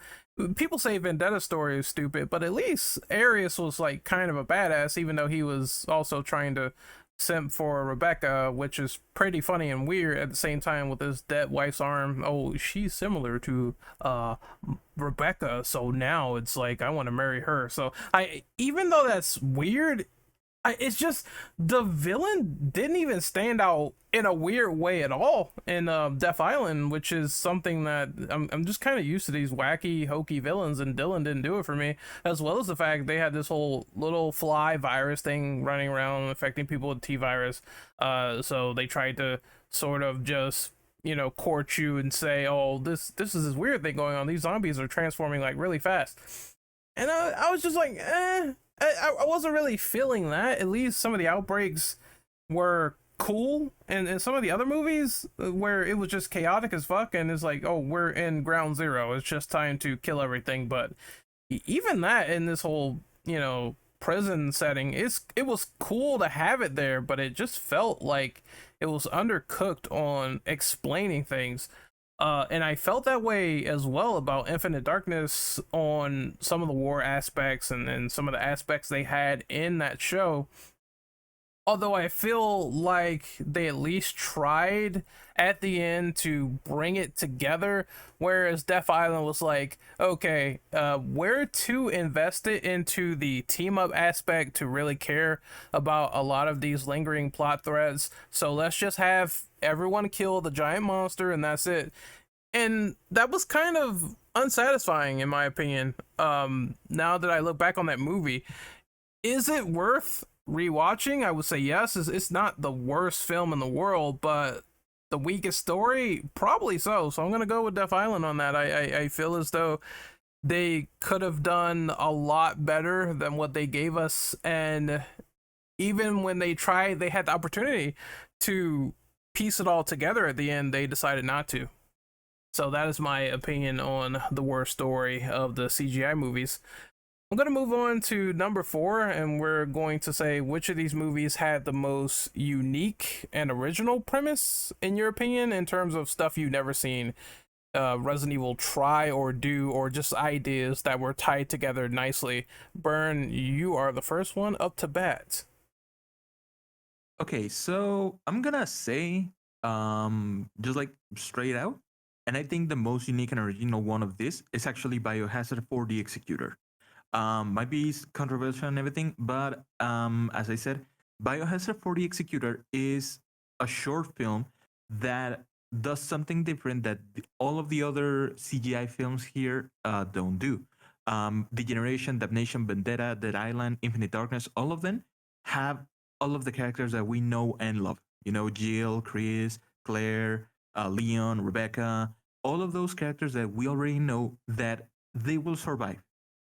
people say Vendetta's story is stupid, but at least Arius was like kind of a badass, even though he was also trying to simp for Rebecca, which is pretty funny and weird at the same time with his dead wife's arm. Oh, she's similar to Rebecca, so now it's like I want to marry her. So even though that's weird, it's just the villain didn't even stand out in a weird way at all in Death Island, which is something that I'm just kind of used to, these wacky, hokey villains, and Dylan didn't do it for me, as well as the fact they had this whole little fly virus thing running around affecting people with T-virus. So they tried to sort of just, you know, court you and say, oh, this is this weird thing going on. These zombies are transforming like really fast. And I was just like, I wasn't really feeling that. At least some of the outbreaks were cool, and in some of the other movies where it was just chaotic as fuck, and it's like, oh, we're in ground zero, it's just time to kill everything. But even that in this whole, you know, prison setting, it was cool to have it there, but it just felt like it was undercooked on explaining things. And I felt that way as well about Infinite Darkness on some of the war aspects and some of the aspects they had in that show. Although I feel like they at least tried at the end to bring it together, whereas Death Island was like, okay, we're too invested into the team up aspect to really care about a lot of these lingering plot threads, so let's just have everyone kill the giant monster and that's it. And that was kind of unsatisfying in my opinion. Now that I look back on that movie, is it worth rewatching? I would say yes. It's not the worst film in the world, but the weakest story, probably so. So I'm gonna go with Death Island on that. I feel as though they could have done a lot better than what they gave us, and even when they tried, they had the opportunity to piece it all together at the end, they decided not to. So that is my opinion on the worst story of the CGI movies. I'm going to move on to number 4, and we're going to say which of these movies had the most unique and original premise, in your opinion, in terms of stuff you've never seen Resident Evil try or do, or just ideas that were tied together nicely. Burn, you are the first one up to bat. Okay, so I'm gonna say, just like straight out, and I think the most unique and original one of this is actually Biohazard 4 The Executor. Might be controversial and everything, but as I said, Biohazard 4 The Executor is a short film that does something different that all of the other CGI films here don't do. Degeneration, Damnation, Vendetta, Dead Island, Infinite Darkness, all of them have all of the characters that we know and love. You know, Jill, Chris, Claire, Leon, Rebecca, all of those characters that we already know that they will survive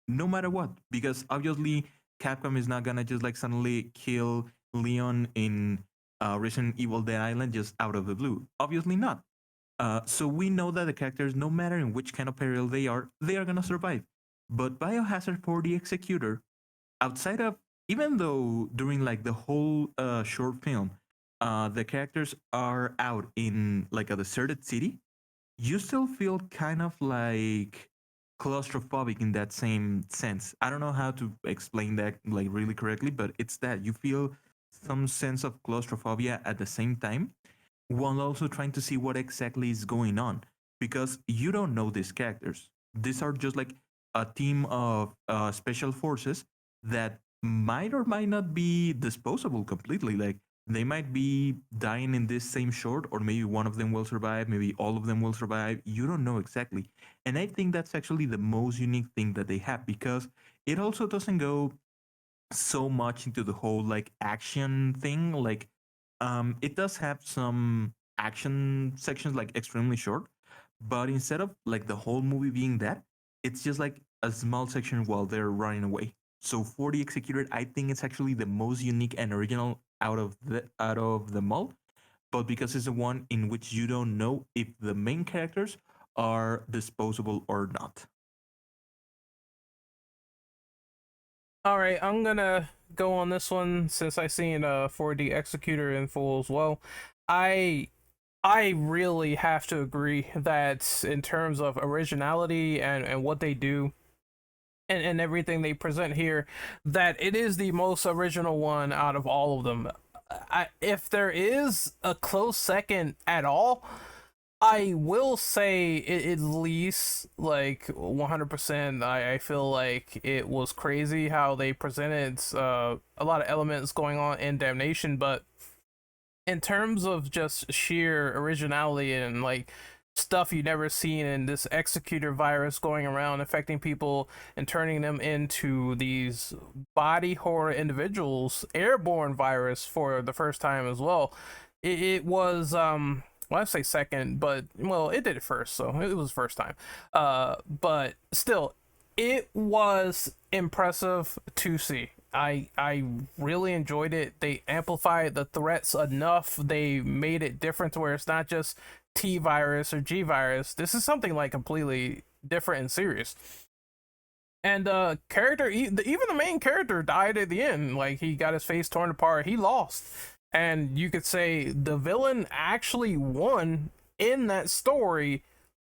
no matter what, because obviously Capcom is not gonna just like suddenly kill Leon in Resident Evil Dead Island just out of the blue. Obviously not. So we know that the characters, no matter in which kind of peril they are gonna survive. But Biohazard 4 The Executor, outside of, even though during like the whole short film, the characters are out in like a deserted city, you still feel kind of like claustrophobic in that same sense. I don't know how to explain that like really correctly, but it's that you feel some sense of claustrophobia at the same time while also trying to see what exactly is going on because you don't know these characters. These are just like a team of special forces that might or might not be disposable completely. Like they might be dying in this same short, or maybe one of them will survive, maybe all of them will survive. You don't know exactly. And I think that's actually the most unique thing that they have because it also doesn't go so much into the whole like action thing. Like it does have some action sections like extremely short, but instead of like the whole movie being that, it's just like a small section while they're running away. So for the executed, I think it's actually the most unique and original out of them all, but because it's the one in which you don't know if the main characters are disposable or not. All right, I'm gonna go on this one since I seen 4D Executor in full as well. I I really have to agree that in terms of originality and what they do and everything they present here, that it is the most original one out of all of them. If there is a close second at all, I will say at least like 100%. I feel like it was crazy how they presented a lot of elements going on in Damnation, but in terms of just sheer originality and like stuff you never seen in this executor virus going around affecting people and turning them into these body horror individuals, airborne virus for the first time as well. It was well, I say second, but well, it did it first, so it was first time. But still, it was impressive to see. I really enjoyed it. They amplified the threats enough. They made it different to where it's not just T virus or G virus. This is something like completely different and serious. And character, even the main character died at the end. Like he got his face torn apart. He lost, and you could say the villain actually won in that story,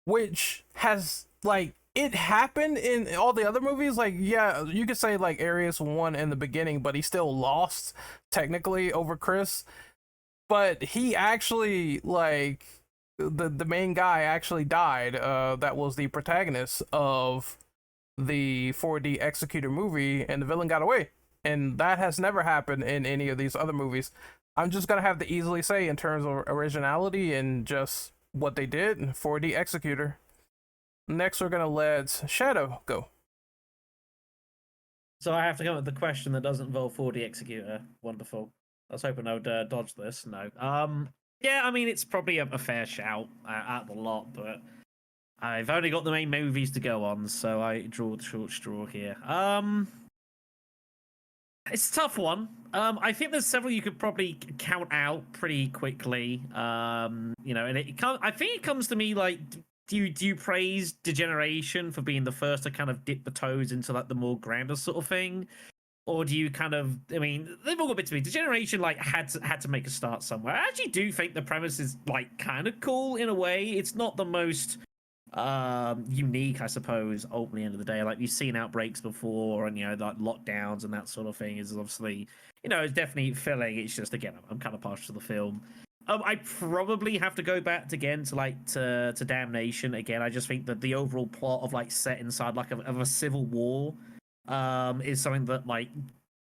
which has like it happened in all the other movies. Like yeah, you could say like Arius won in the beginning, but he still lost technically over Chris. But he actually like the main guy actually died. That was the protagonist of the 4D Executor movie, and the villain got away. And that has never happened in any of these other movies. I'm just gonna have to easily say, in terms of originality and just what they did, 4D Executor. Next, we're gonna let Shadow go. So I have to come up with the question that doesn't involve 4D Executor. Wonderful. I was hoping I would dodge this. No. Yeah, I mean, it's probably a fair shout out of the lot, but I've only got the main movies to go on, so I draw the short straw here. It's a tough one. I think there's several you could probably count out pretty quickly. You know, and I think it comes to me like, do you praise Degeneration for being the first to kind of dip the toes into like the more grander sort of thing? Or do you kind of, I mean, they've all got a bit to me. Degeneration like had to make a start somewhere. I actually do think the premise is like kind of cool in a way. It's not the most unique, I suppose, ultimately, end of the day. Like, you've seen outbreaks before, and you know, like lockdowns and that sort of thing is obviously, you know, it's definitely filling. It's just, again, I'm kind of partial to the film. I probably have to go back again to like to Damnation again. I just think that the overall plot of like set inside like of a civil war is something that like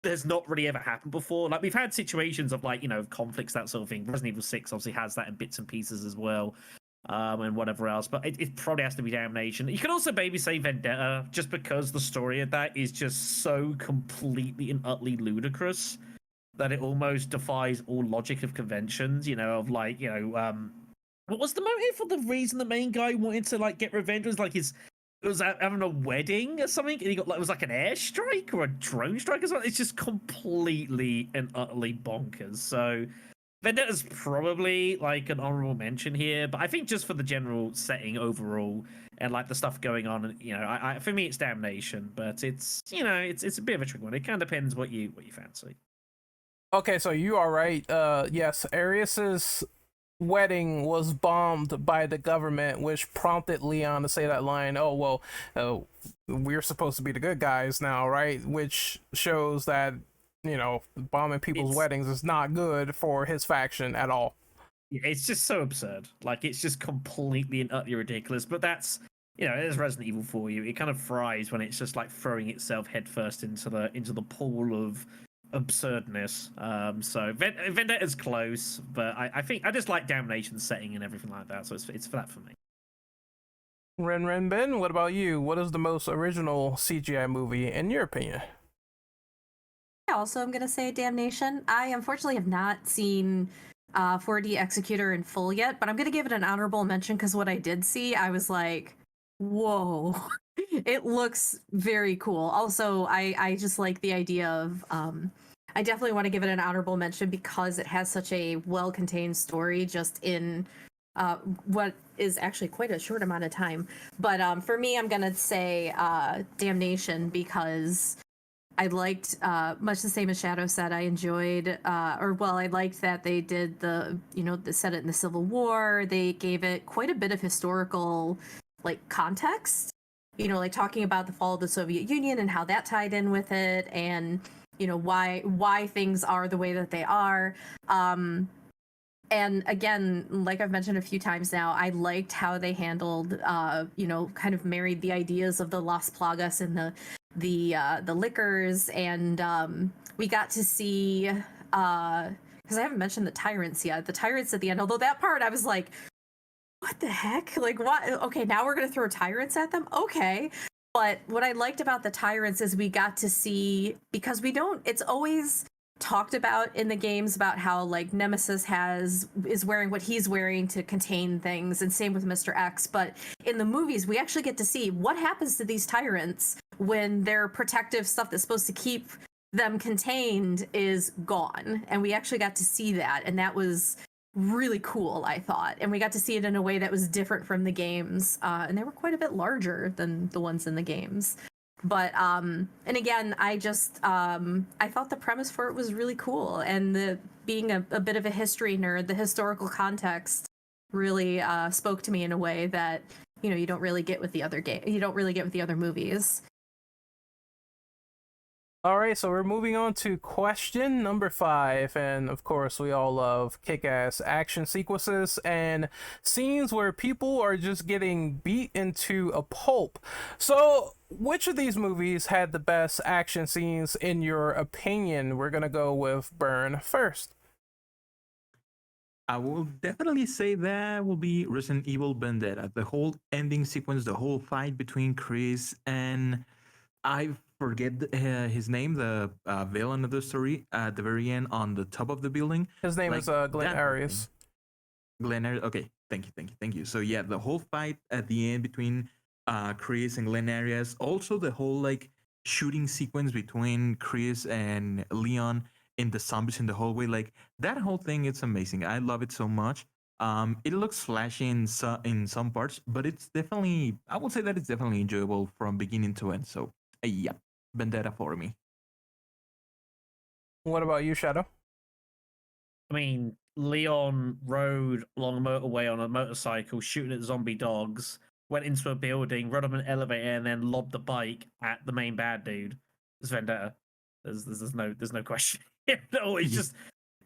there's not really ever happened before. Like, we've had situations of like, you know, conflicts, that sort of thing. Resident Evil 6 obviously has that in bits and pieces as well, and whatever else, but it probably has to be Damnation. You could also maybe say Vendetta, just because the story of that is just so completely and utterly ludicrous that it almost defies all logic of conventions, you know, of like, you know, what was the motive for the reason the main guy wanted to like get revenge? Was like it was having a wedding or something, and he got like, it was like an airstrike or a drone strike or something. It's just completely and utterly bonkers. So Vendetta's probably like an honorable mention here, but I think just for the general setting overall and like the stuff going on, you know, I for me it's Damnation, but it's, you know, it's a bit of a tricky one. It kind of depends what you fancy. Okay, so you are right. Yes, Arius's wedding was bombed by the government, which prompted Leon to say that line, "Oh well, we're supposed to be the good guys now, right?" Which shows that bombing people's It's weddings is not good for his faction at all. it's just so absurd. Like it's just completely and utterly ridiculous. But that's there's Resident Evil for you. It kind of thrives when it's just like throwing itself headfirst into the pool of absurdness. So Vendetta's close, but I think I just like Damnation's setting and everything like that. So it's for that for me. Ren Ben, what about you? What is the most original CGI movie in your opinion? Also, I'm gonna say Damnation. I unfortunately have not seen 4D Executor in full yet, but I'm gonna give it an honorable mention because what I did see, I was like, whoa. It looks very cool. Also, I just like the idea of I definitely want to give it an honorable mention because it has such a well-contained story just in what is actually quite a short amount of time. But for me, I'm gonna say Damnation because I liked, much the same as Shadow said, I enjoyed, I liked that they did the set it in the Civil War. They gave it quite a bit of historical, context, like talking about the fall of the Soviet Union and how that tied in with it and, why things are the way that they are. And again, like I've mentioned a few times now, I liked how they handled, kind of married the ideas of the Las Plagas and the liquors, and we got to see because I haven't mentioned the tyrants yet. The tyrants at the end, although that part I was like, what the heck? Like, what? Okay, now we're gonna throw tyrants at them? Okay. But what I liked about the tyrants is we got to see, because it's always talked about in the games about how Nemesis is wearing what he's wearing to contain things, and same with Mr. X. But in the movies, we actually get to see what happens to these tyrants when their protective stuff that's supposed to keep them contained is gone. And we actually got to see that, and that was really cool, I thought. And we got to see it in a way that was different from the games, and they were quite a bit larger than the ones in the games. But and again, I just I thought the premise for it was really cool, and being a bit of a history nerd, the historical context really spoke to me in a way that you don't really get with the other movies. All right, so we're moving on to question number 5, and of course we all love kick-ass action sequences and scenes where people are just getting beat into a pulp. So which of these movies had the best action scenes in your opinion? We're gonna go with Burn first. I will definitely say that will be Resident Evil Vendetta. The whole ending sequence, the whole fight between Chris and I forget his name, the villain of the story at the very end on the top of the building. His name is Glenn that whole Arias. thing. Glenn Arias. Okay, thank you. So yeah, the whole fight at the end between Chris and Glenn Arias. Also the whole shooting sequence between Chris and Leon in the zombies in the hallway. That whole thing, it's amazing. I love it so much. It looks flashy in some parts, but it's definitely, I would say that it's definitely enjoyable from beginning to end. So yeah, Vendetta for me. What about you, Shadow? I mean, Leon rode along a motorway on a motorcycle, shooting at zombie dogs, went into a building, rode up an elevator, and then lobbed the bike at the main bad dude. It's Vendetta. There's no question. No, it's just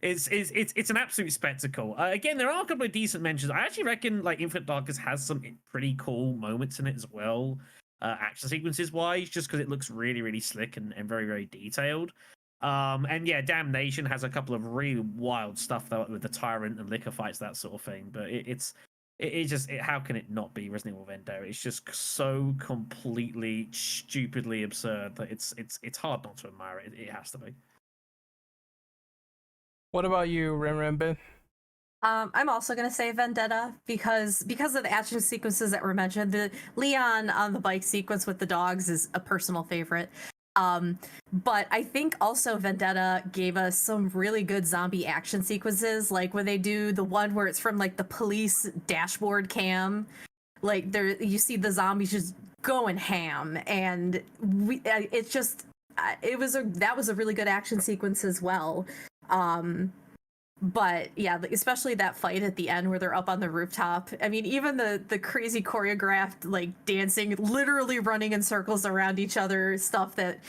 it's an absolute spectacle. Again, there are a couple of decent mentions. I actually reckon Infinite Darkness has some pretty cool moments in it as well, action sequences wise, just because it looks really, really slick and very, very detailed. And yeah, Damnation has a couple of really wild stuff though with the tyrant and liquor fights, that sort of thing. But how can it not be Resident Evil Vendetta? It's just so completely stupidly absurd that it's hard not to admire it. It has to be. What about you, Renben? I'm also gonna say Vendetta because of the action sequences that were mentioned. The Leon on the bike sequence with the dogs is a personal favorite. But I think also Vendetta gave us some really good zombie action sequences, like when they do the one where it's from the police dashboard cam, you see the zombies just going ham, and that was a really good action sequence as well. But yeah, especially that fight at the end where they're up on the rooftop. I mean, even the crazy choreographed like dancing, literally running in circles around each other, stuff that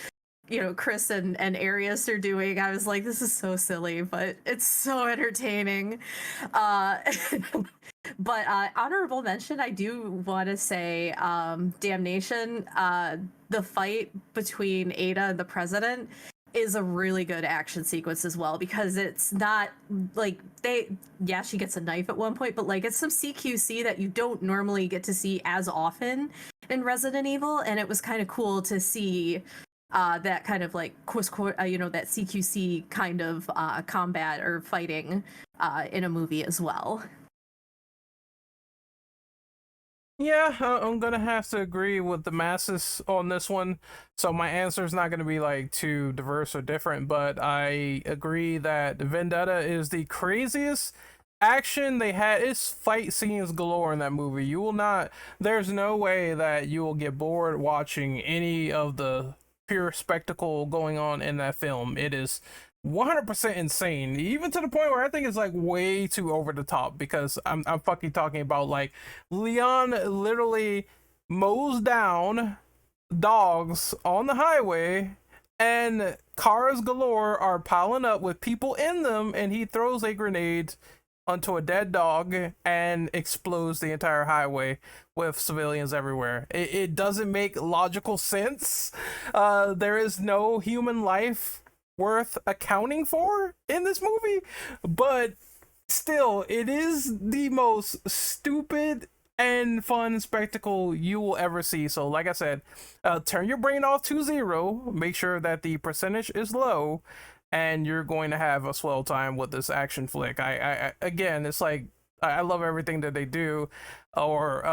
Chris and Arius are doing. I was like, this is so silly, but it's so entertaining. Uh, but honorable mention, I do want to say, Damnation. The fight between Ada and the president is a really good action sequence as well, because it's not like she gets a knife at one point, but like it's some CQC that you don't normally get to see as often in Resident Evil, and it was kind of cool to see that kind of like that CQC kind of combat or fighting in a movie as well. Yeah, I'm gonna have to agree with the masses on this one. So my answer is not gonna be like too diverse or different, but I agree that Vendetta is the craziest action they had. It's fight scenes galore in that movie. You will not. There's no way that you will get bored watching any of the pure spectacle going on in that film. It is 100% insane, even to the point where I think it's like way too over the top, because I'm fucking talking about like Leon literally mows down dogs on the highway and cars galore are piling up with people in them, and he throws a grenade onto a dead dog and explodes the entire highway with civilians everywhere. It doesn't make logical sense. There is no human life worth accounting for in this movie, but still, it is the most stupid and fun spectacle you will ever see. So like I said, turn your brain off to 0, make sure that the percentage is low, and you're going to have a swell time with this action flick. I again, it's like I love everything that they do, or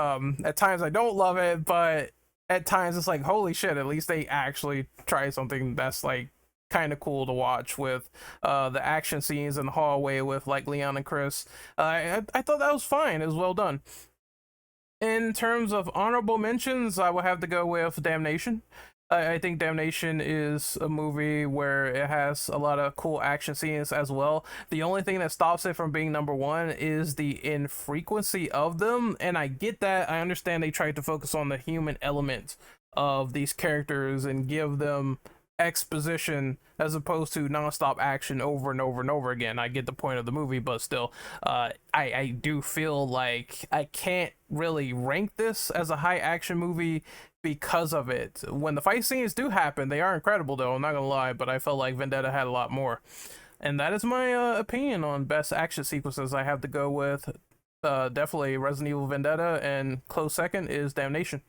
at times I don't love it, but at times it's like, holy shit, at least they actually try something that's like kind of cool to watch, with the action scenes in the hallway with like Leon and Chris. I thought that was fine. It was well done. In terms of honorable mentions, I would have to go with Damnation. I think Damnation is a movie where it has a lot of cool action scenes as well. The only thing that stops it from being number one is the infrequency of them, and I get that. I understand they tried to focus on the human element of these characters and give them exposition as opposed to nonstop action over and over and over again. I get the point of the movie, but still, I do feel like I can't really rank this as a high action movie because of it. When the fight scenes do happen, they are incredible though, I'm not gonna lie, but I felt like Vendetta had a lot more. And that is my opinion on best action sequences. I have to go with definitely Resident Evil Vendetta, and close second is Damnation.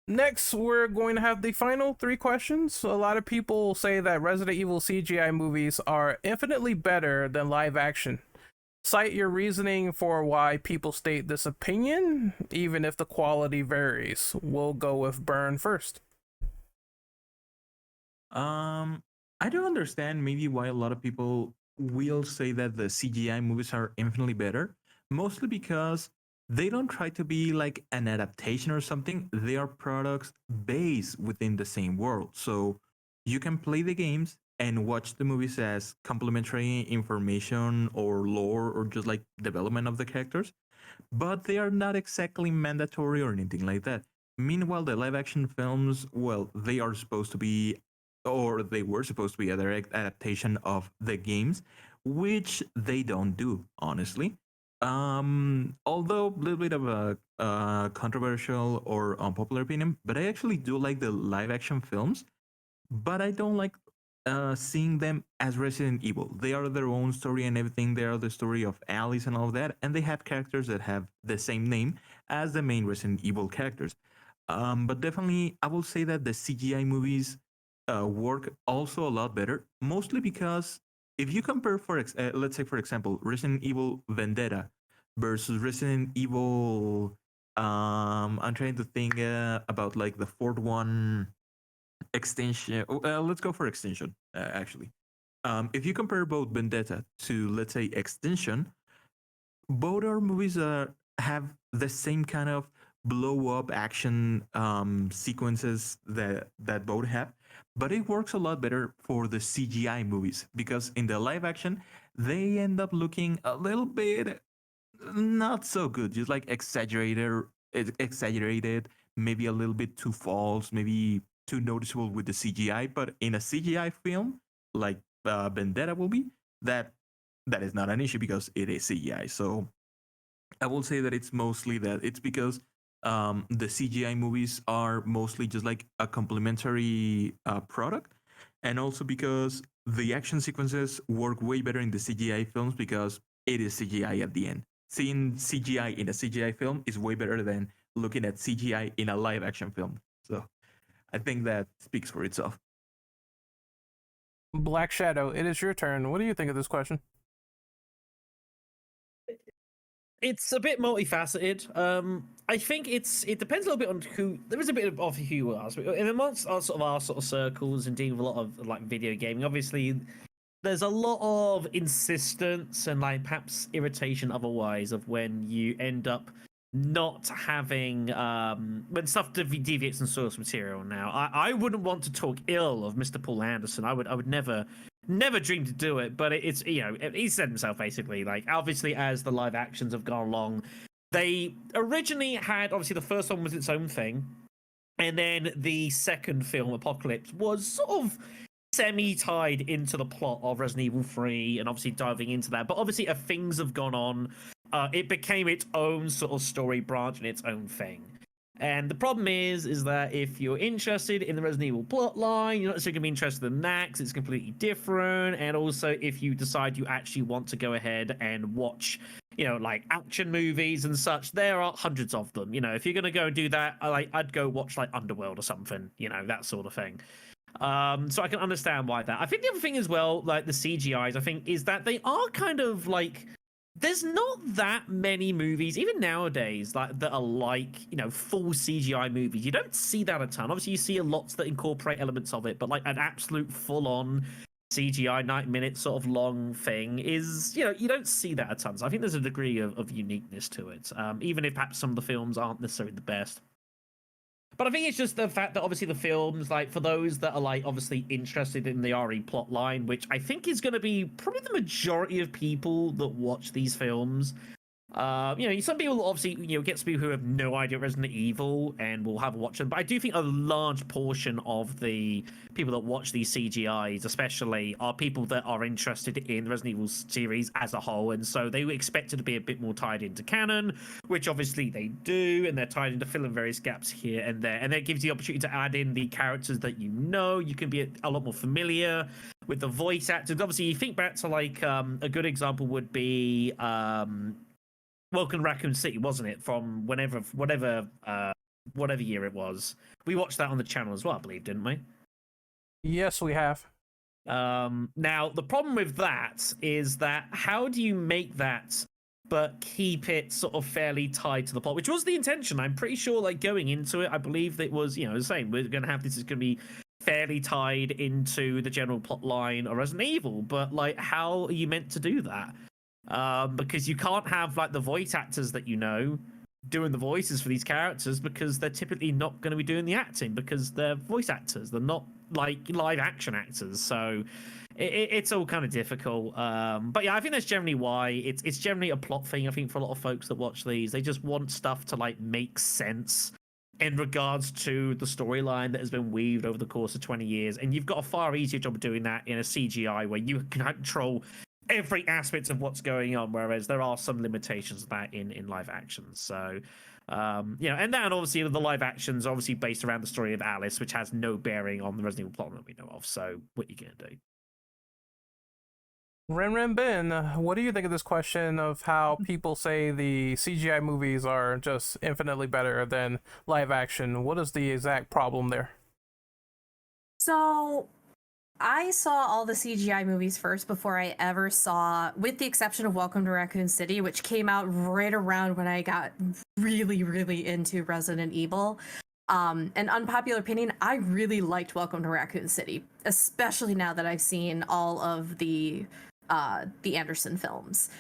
Next, we're going to have the final 3 questions. A lot of people say that Resident Evil CGI movies are infinitely better than live action. Cite your reasoning for why people state this opinion, even if the quality varies. We'll go with Burn first. I do understand maybe why a lot of people will say that the CGI movies are infinitely better, mostly because they don't try to be like an adaptation or something. They are products based within the same world. So you can play the games and watch the movies as complementary information or lore or just like development of the characters, but they are not exactly mandatory or anything like that. Meanwhile, the live action films, well, they are supposed to be, or they were supposed to be a direct adaptation of the games, which they don't do, honestly. Although a little bit of a controversial or unpopular opinion, but I actually do like the live action films, but I don't like seeing them as Resident Evil. They are their own story and everything. They are the story of Alice and all of that, and they have characters that have the same name as the main Resident Evil characters. But definitely, I will say that the CGI movies work also a lot better, mostly because if you compare, let's say, for example, Resident Evil Vendetta versus Resident Evil, I'm trying to think about like the fourth one, Extinction. Let's go for Extinction, actually. If you compare both Vendetta to, let's say, Extinction, both our movies have the same kind of blow up action sequences that both have, but it works a lot better for the CGI movies, because in the live action they end up looking a little bit not so good, just like exaggerated, maybe a little bit too false, maybe too noticeable with the CGI. But in a CGI film like Vendetta will be, that that is not an issue because it is CGI. So I will say that it's mostly that it's because the CGI movies are mostly just like a complementary product, and also because the action sequences work way better in the CGI films because it is CGI at the end. Seeing CGI in a CGI film is way better than looking at CGI in a live action film. So I think that speaks for itself. Black Shadow, it is your turn. What do you think of this question? It's a bit multifaceted. I think it depends a little bit on who. There is a bit of who you ask. In amongst our sort of circles and dealing with a lot of like video gaming, obviously there's a lot of insistence and like perhaps irritation otherwise of when you end up not having when stuff deviates from source material. Now I wouldn't want to talk ill of Mr. Paul Anderson. I would never dream to do it, but it's, you know, he said himself basically, like, obviously as the live actions have gone along, they originally had, obviously the first one was its own thing, and then the second film, Apocalypse, was sort of semi-tied into the plot of Resident Evil 3 and obviously diving into that. But obviously as things have gone on, it became its own sort of story branch and its own thing. And the problem is that if you're interested in the Resident Evil plotline, you're not necessarily going to be interested in that because it's completely different. And also, if you decide you actually want to go ahead and watch, you know, like action movies and such, there are hundreds of them. You know, if you're going to go and do that, I'd go watch like Underworld or something, you know, that sort of thing. So I can understand why that. I think the other thing as well, like the CGIs, I think, is that they are kind of like, there's not that many movies, even nowadays, like that are like, you know, full CGI movies. You don't see that a ton. Obviously, you see a lot that incorporate elements of it, but like an absolute full-on CGI 90-minute sort of long thing is, you know, you don't see that a ton. So I think there's a degree of uniqueness to it, even if perhaps some of the films aren't necessarily the best. But I think it's just the fact that obviously the films, like for those that are like obviously interested in the RE plot line, which I think is going to be probably the majority of people that watch these films. You know, some people obviously, you know, get people who have no idea Resident Evil and will have a watch them. But I do think a large portion of the people that watch these CGIs, especially, are people that are interested in the Resident Evil series as a whole, and so they expect it to be a bit more tied into canon, which obviously they do, and they're tied into filling various gaps here and there, and that gives you the opportunity to add in the characters that you know. You can be a lot more familiar with the voice actors. Obviously, you think back to like a good example would be Welcome to Raccoon City, wasn't it? From whatever year it was. We watched that on the channel as well, I believe, didn't we? Yes, we have. Now, the problem with that is that how do you make that but keep it sort of fairly tied to the plot, which was the intention. I'm pretty sure, like, going into it, I believe that it was, you know, the same. We're going to have this is going to be fairly tied into the general plot line of Resident Evil, but, like, how are you meant to do that? Because you can't have like the voice actors that you know doing the voices for these characters because they're typically not going to be doing the acting because they're voice actors. They're not like live action actors. So it's all kind of difficult. But yeah, I think that's generally why it's generally a plot thing. I think for a lot of folks that watch these, they just want stuff to like make sense in regards to the storyline that has been weaved over the course of 20 years. And you've got a far easier job of doing that in a CGI where you can control every aspect of what's going on, whereas there are some limitations of that in live actions. So you know, and then obviously the live actions are obviously based around the story of Alice, which has no bearing on the Resident Evil plot that we know of. So what are you gonna do? Ren Ben, what do you think of this question of how people say the CGI movies are just infinitely better than live action? What is the exact problem there? So I saw all the CGI movies first before I ever saw, with the exception of Welcome to Raccoon City, which came out right around when I got really, really into Resident Evil. An unpopular opinion, I really liked Welcome to Raccoon City, especially now that I've seen all of the Anderson films.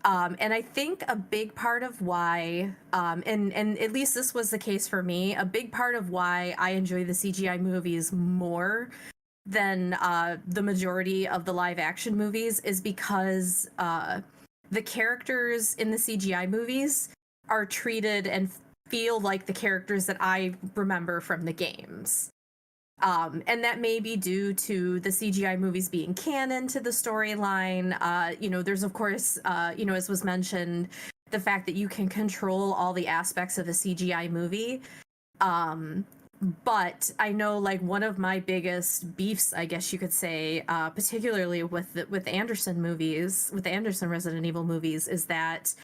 And I think a big part of why, and at least this was the case for me, a big part of why I enjoy the CGI movies more than the majority of the live action movies is because the characters in the CGI movies are treated and feel like the characters that I remember from the games. And that may be due to the CGI movies being canon to the storyline. There's, of course, as was mentioned, the fact that you can control all the aspects of a CGI movie. But I know, like, one of my biggest beefs, I guess you could say, particularly with Anderson movies, with the Anderson Resident Evil movies, is that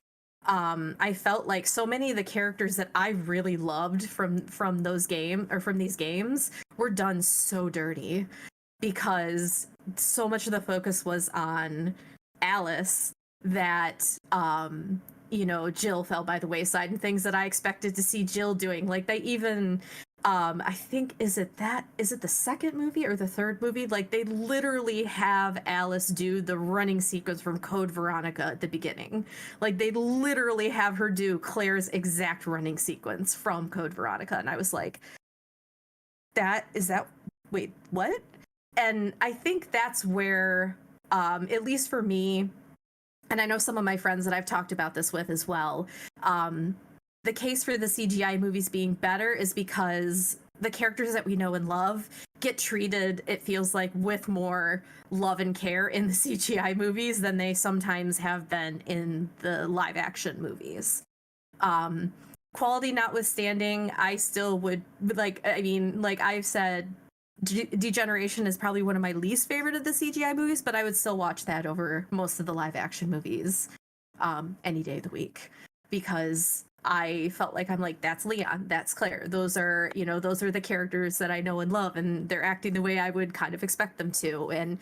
I felt like so many of the characters that I really loved from those from these games were done so dirty, because so much of the focus was on Alice that Jill fell by the wayside, and things that I expected to see Jill doing. Like, they even I think, is it the second movie or the third movie? Like, they literally have Alice do the running sequence from Code Veronica at the beginning. Like, they literally have her do Claire's exact running sequence from Code Veronica. And I was like, wait, what? And I think that's where, at least for me, and I know some of my friends that I've talked about this with as well, the case for the CGI movies being better is because the characters that we know and love get treated, it feels like, with more love and care in the CGI movies than they sometimes have been in the live action movies. Quality notwithstanding, I still would, like I've said, Degeneration is probably one of my least favorite of the CGI movies, but I would still watch that over most of the live action movies any day of the week, because I felt like, I'm like, that's Leon, that's Claire. Those are the characters that I know and love, and they're acting the way I would kind of expect them to. And,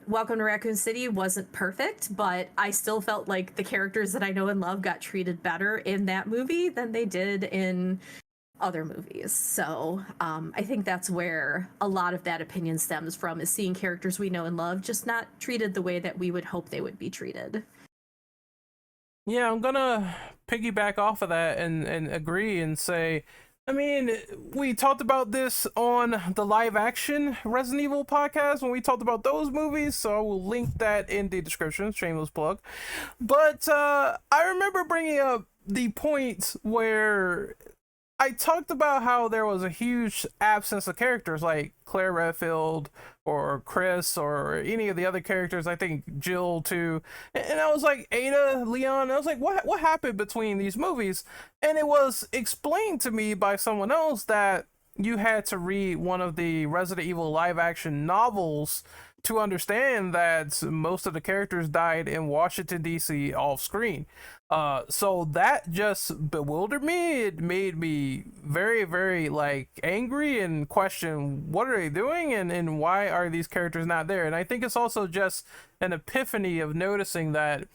Welcome to Raccoon City wasn't perfect, but I still felt like the characters that I know and love got treated better in that movie than they did in other movies. So I think that's where a lot of that opinion stems from, is seeing characters we know and love just not treated the way that we would hope they would be treated. Yeah, I'm gonna piggyback off of that and agree and say, I mean, we talked about this on the live action Resident Evil podcast when we talked about those movies, so I will link that in the description, shameless plug. But I remember bringing up the point where I talked about how there was a huge absence of characters like Claire Redfield or Chris or any of the other characters. I think Jill too. And I was like, Ada, Leon. I was like, what happened between these movies? And it was explained to me by someone else that you had to read one of the Resident Evil live action novels to understand that most of the characters died in Washington, D.C. off screen. So that just bewildered me. It made me very, very angry and question, what are they doing and why are these characters not there? And I think it's also just an epiphany of noticing that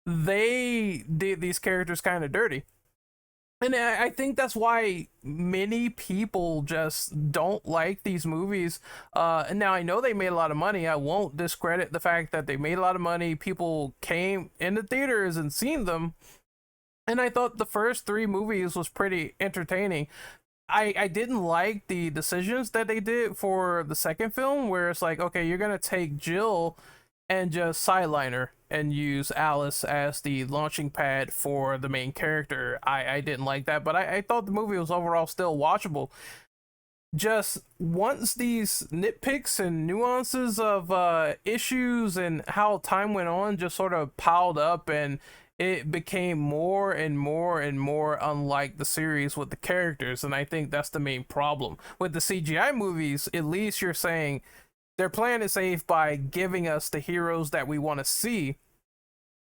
they did these characters kind of dirty. And I think that's why many people just don't like these movies. And now I know they made a lot of money. I won't discredit the fact that they made a lot of money. People came into theaters and seen them. And I thought the first three movies was pretty entertaining. I didn't like the decisions that they did for the second film, where it's like, okay, you're going to take Jill and just sideline her and use Alice as the launching pad for the main character. I didn't like that, but I thought the movie was overall still watchable. Just once these nitpicks and nuances of issues and how time went on just sort of piled up, and it became more and more and more unlike the series with the characters. And I think that's the main problem. With the CGI movies, at least you're saying they're playing it safe by giving us the heroes that we want to see.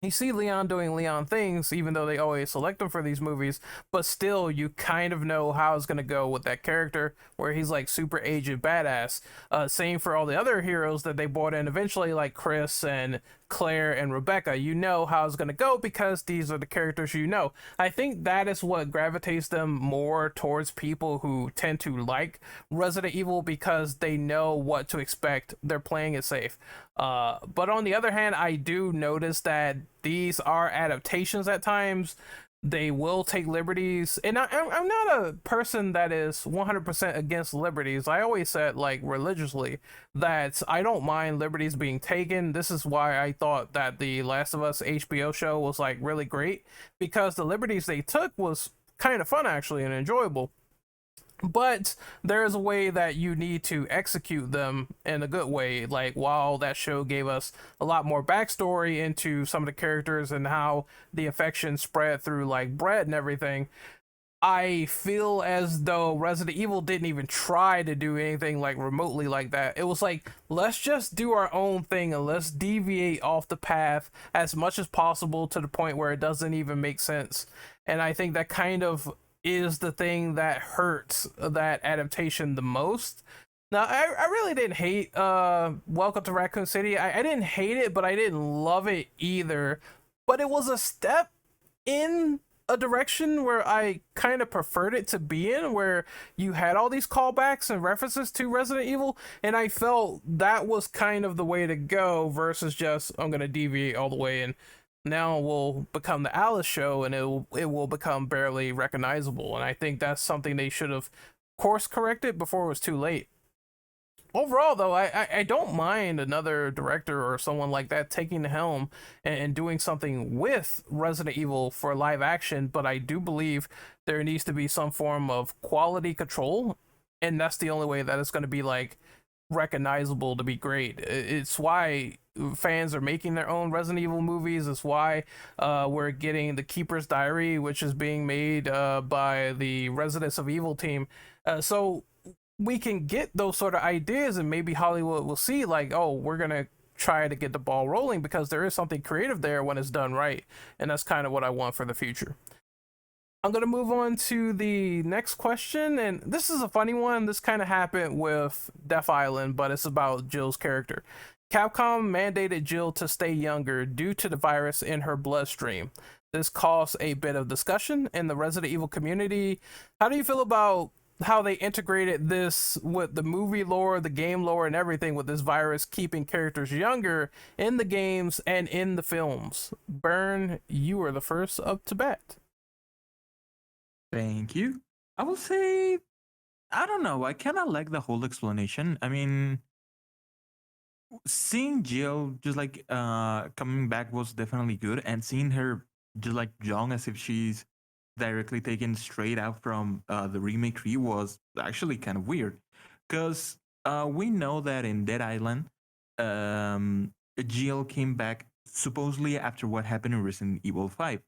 You see Leon doing Leon things, even though they always select him for these movies, but still you kind of know how it's going to go with that character, where he's like super aged badass. Same for all the other heroes that they brought in eventually, like Chris and Claire and Rebecca. You know how it's going to go because these are the characters you know. I think that is what gravitates them more towards people who tend to like Resident Evil, because they know what to expect. They're playing it safe. But on the other hand, I do notice that these are adaptations at times. they will take liberties, and I'm not a person that is 100% against liberties. I always said, like, religiously, that I don't mind liberties being taken. This is why I thought that the Last of Us HBO show was like really great, because the liberties they took was kind of fun actually and enjoyable. But there's a way that you need to execute them in a good way. Like, while that show gave us a lot more backstory into some of the characters and how the infection spread through like bread and everything, I feel as though Resident Evil didn't even try to do anything like remotely like that. It was like, let's just do our own thing and let's deviate off the path as much as possible to the point where it doesn't even make sense. And I think that kind of is the thing that hurts that adaptation the most. Now, I really didn't hate Welcome to Raccoon City. I didn't hate it, but I didn't love it either. But it was a step in a direction where I kind of preferred it to be in, where you had all these callbacks and references to Resident Evil, and I felt that was kind of the way to go versus just, I'm going to deviate all the way and now will become the Alice show and it will become barely recognizable. And I think that's something they should have course corrected before it was too late. Overall, though, I don't mind another director or someone like that taking the helm and doing something with Resident Evil for live action, but I do believe there needs to be some form of quality control, and that's the only way that it's going to be like recognizable to be great. It's why fans are making their own Resident Evil movies. It's why we're getting The Keeper's Diary, which is being made by the Residents of Evil team. So we can get those sort of ideas, and maybe Hollywood will see like, oh, we're gonna try to get the ball rolling because there is something creative there when it's done right. And that's kind of what I want for the future. I'm going to move on to the next question, and this is a funny one. This kind of happened with Death Island, but it's about Jill's character. Capcom mandated Jill to stay younger due to the virus in her bloodstream. This caused a bit of discussion in the Resident Evil community. How do you feel about how they integrated this with the movie lore, the game lore, and everything, with this virus keeping characters younger in the games and in the films? Burn, you are the first up to bat. Thank you. I will say, I don't know. I kind of like the whole explanation. I mean, seeing Jill just like coming back was definitely good, and seeing her just like young as if she's directly taken straight out from the remake 3 was actually kind of weird, because we know that in Dead Island, um, Jill came back supposedly after what happened in Resident Evil 5,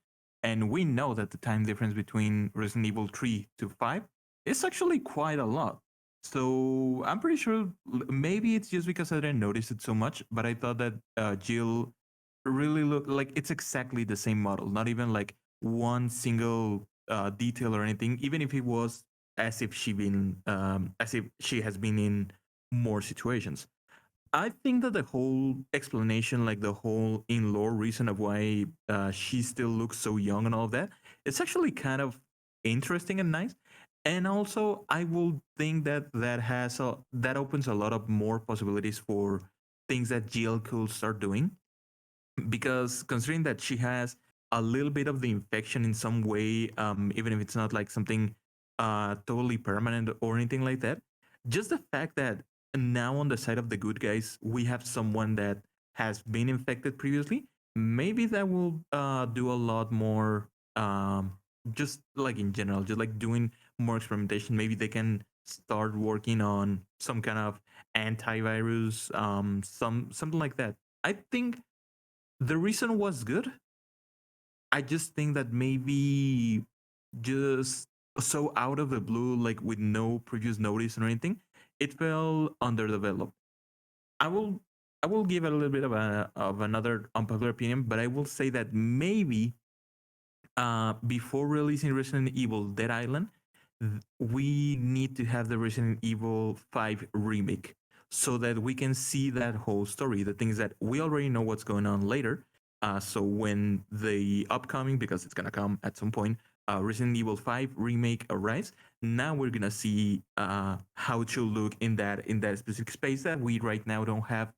and we know that the time difference between Resident Evil 3 to 5 is actually quite a lot. So I'm pretty sure maybe it's just because I didn't notice it so much, but I thought that Jill really looked like it's exactly the same model, not even like one single detail or anything. Even if it was as if she has been in more situations. I think that the whole explanation, like the whole in lore reason of why she still looks so young and all of that, it's actually kind of interesting and nice. And also, I will think that that opens a lot of more possibilities for things that Jill could start doing, because considering that she has a little bit of the infection in some way, even if it's not like something totally permanent or anything like that, just the fact that now on the side of the good guys we have someone that has been infected previously, maybe that will do a lot more, just like in general, just like doing more experimentation. Maybe they can start working on some kind of antivirus, something like that. I think the reason was good. I just think that maybe just so out of the blue, like with no previous notice or anything, it felt underdeveloped. I will I will give it a little bit of another unpopular opinion, but I will say that maybe before releasing Resident Evil Dead Island, we need to have the Resident Evil 5 remake so that we can see that whole story, the things that we already know what's going on later. So when the upcoming, because it's gonna come at some point, Resident Evil 5 remake arrives, now we're gonna see how it should look in that specific space that we right now don't have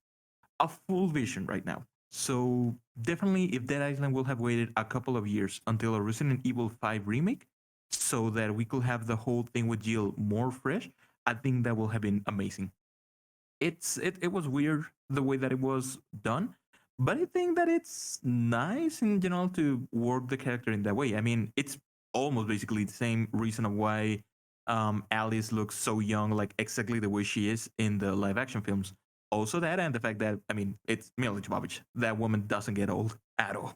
a full vision right now. So definitely, if Dead Island will have waited a couple of years until a Resident Evil 5 remake, so that we could have the whole thing with Jill more fresh, I think that will have been amazing. It was weird the way that it was done, but I think that it's nice in general to work the character in that way. I mean, it's almost basically the same reason of why Alice looks so young, like exactly the way she is in the live action films. Also, that and the fact that I mean, it's Mila Jovovich. That woman doesn't get old at all.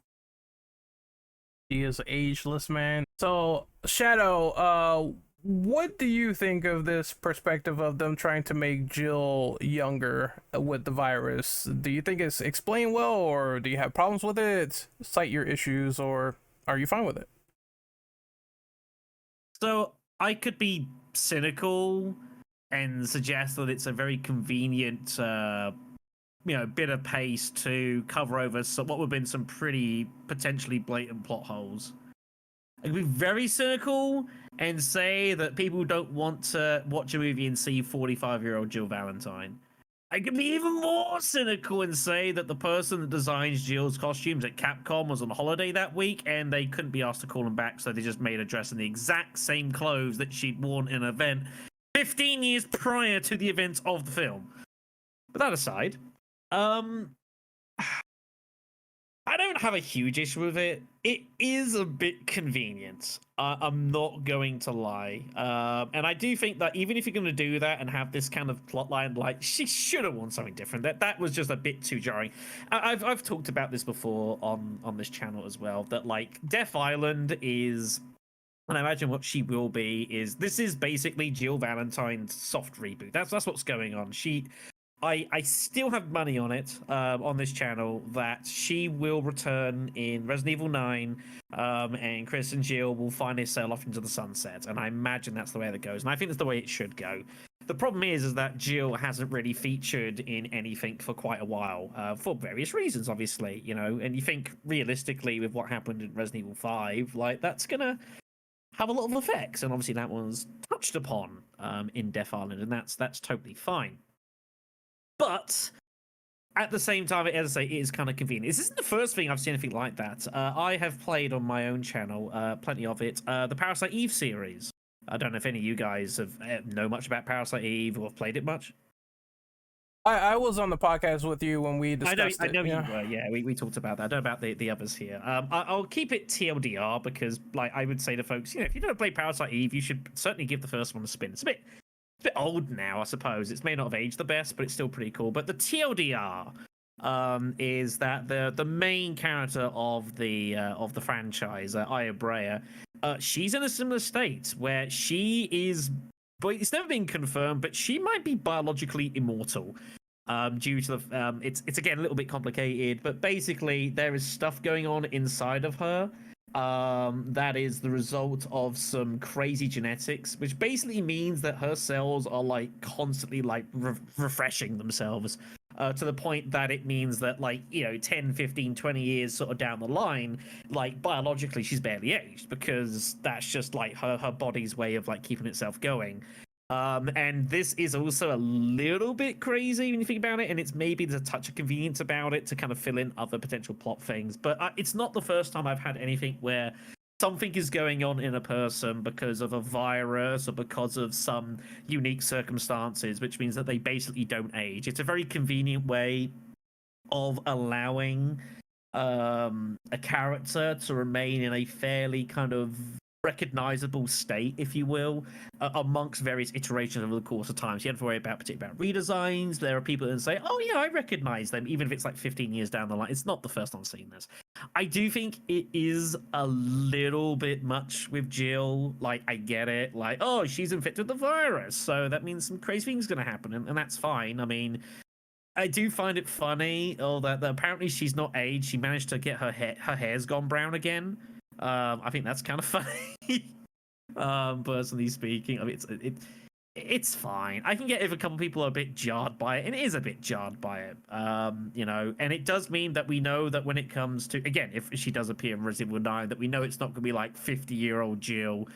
He is ageless, man. So, Shadow, what do you think of this perspective of them trying to make Jill younger with the virus? Do you think it's explained well, or do you have problems with it? Cite your issues, or are you fine with it? So I could be cynical and suggest that it's a very convenient, bit of pace to cover over what would have been some pretty potentially blatant plot holes. I could be very cynical and say that people don't want to watch a movie and see 45-year-old Jill Valentine. I could be even more cynical and say that the person that designs Jill's costumes at Capcom was on holiday that week and they couldn't be asked to call him back, so they just made her dress in the exact same clothes that she'd worn in an event 15 years prior to the events of the film. But that aside, I don't have a huge issue with it. It is a bit convenient. I'm not going to lie. And I do think that even if you're going to do that and have this kind of plotline, like, she should have worn something different. That was just a bit too jarring. I've talked about this before on this channel as well, that, like, Death Island is... And I imagine what she will be this is basically Jill Valentine's soft reboot. That's what's going on. I still have money on it on this channel that she will return in Resident Evil 9, and Chris and Jill will finally sail off into the sunset. And I imagine that's the way that goes, and I think that's the way it should go. The problem is that Jill hasn't really featured in anything for quite a while, for various reasons, obviously, you know. And you think realistically, with what happened in Resident Evil 5, like, that's gonna have a lot of effects, and obviously that was touched upon in Death Island, and that's totally fine. But at the same time, as I say, it is kind of convenient. This isn't the first thing I've seen anything like that. I have played on my own channel, plenty of it, the Parasite Eve series. I don't know if any of you guys know much about Parasite Eve or have played it much. I was on the podcast with you when we discussed I know it. you were. Yeah, we talked about that. I don't know about the others here. I'll keep it TLDR because, like, I would say to folks, if you don't play Parasite Eve, you should certainly give the first one a spin. It's a bit old now, I suppose. It may not have aged the best, but it's still pretty cool. But the TLDR is that the main character of the franchise, Aya Brea, she's in a similar state where she is, but it's never been confirmed, but she might be biologically immortal. Due to the it's again a little bit complicated, but basically there is stuff going on inside of her that is the result of some crazy genetics, which basically means that her cells are like constantly like refreshing themselves to the point that it means that, like, 10, 15, 20 years sort of down the line, like, biologically she's barely aged, because that's just like her body's way of like keeping itself going. And this is also a little bit crazy when you think about it, and it's maybe there's a touch of convenience about it to kind of fill in other potential plot things. But it's not the first time I've had anything where something is going on in a person because of a virus or because of some unique circumstances, which means that they basically don't age. It's a very convenient way of allowing a character to remain in a fairly kind of recognizable state, if you will, amongst various iterations over the course of time. So you don't have to worry particularly about redesigns. There are people that say, oh yeah, I recognize them, even if it's like 15 years down the line. It's not the first time I've seen this. I do think it is a little bit much with Jill. Like, I get it. Like, oh, she's infected with the virus, so that means some crazy things are going to happen, and that's fine. I mean, I do find it funny that apparently she's not aged. She managed to get her hair's gone brown again. I think that's kind of funny. Personally speaking, I mean, it's fine. I can get if a couple people are a bit jarred by it, and it is a bit jarred by it. And it does mean that we know that when it comes to, again, if she does appear in Resident Evil 9, that we know it's not going to be like 50-year-old Jill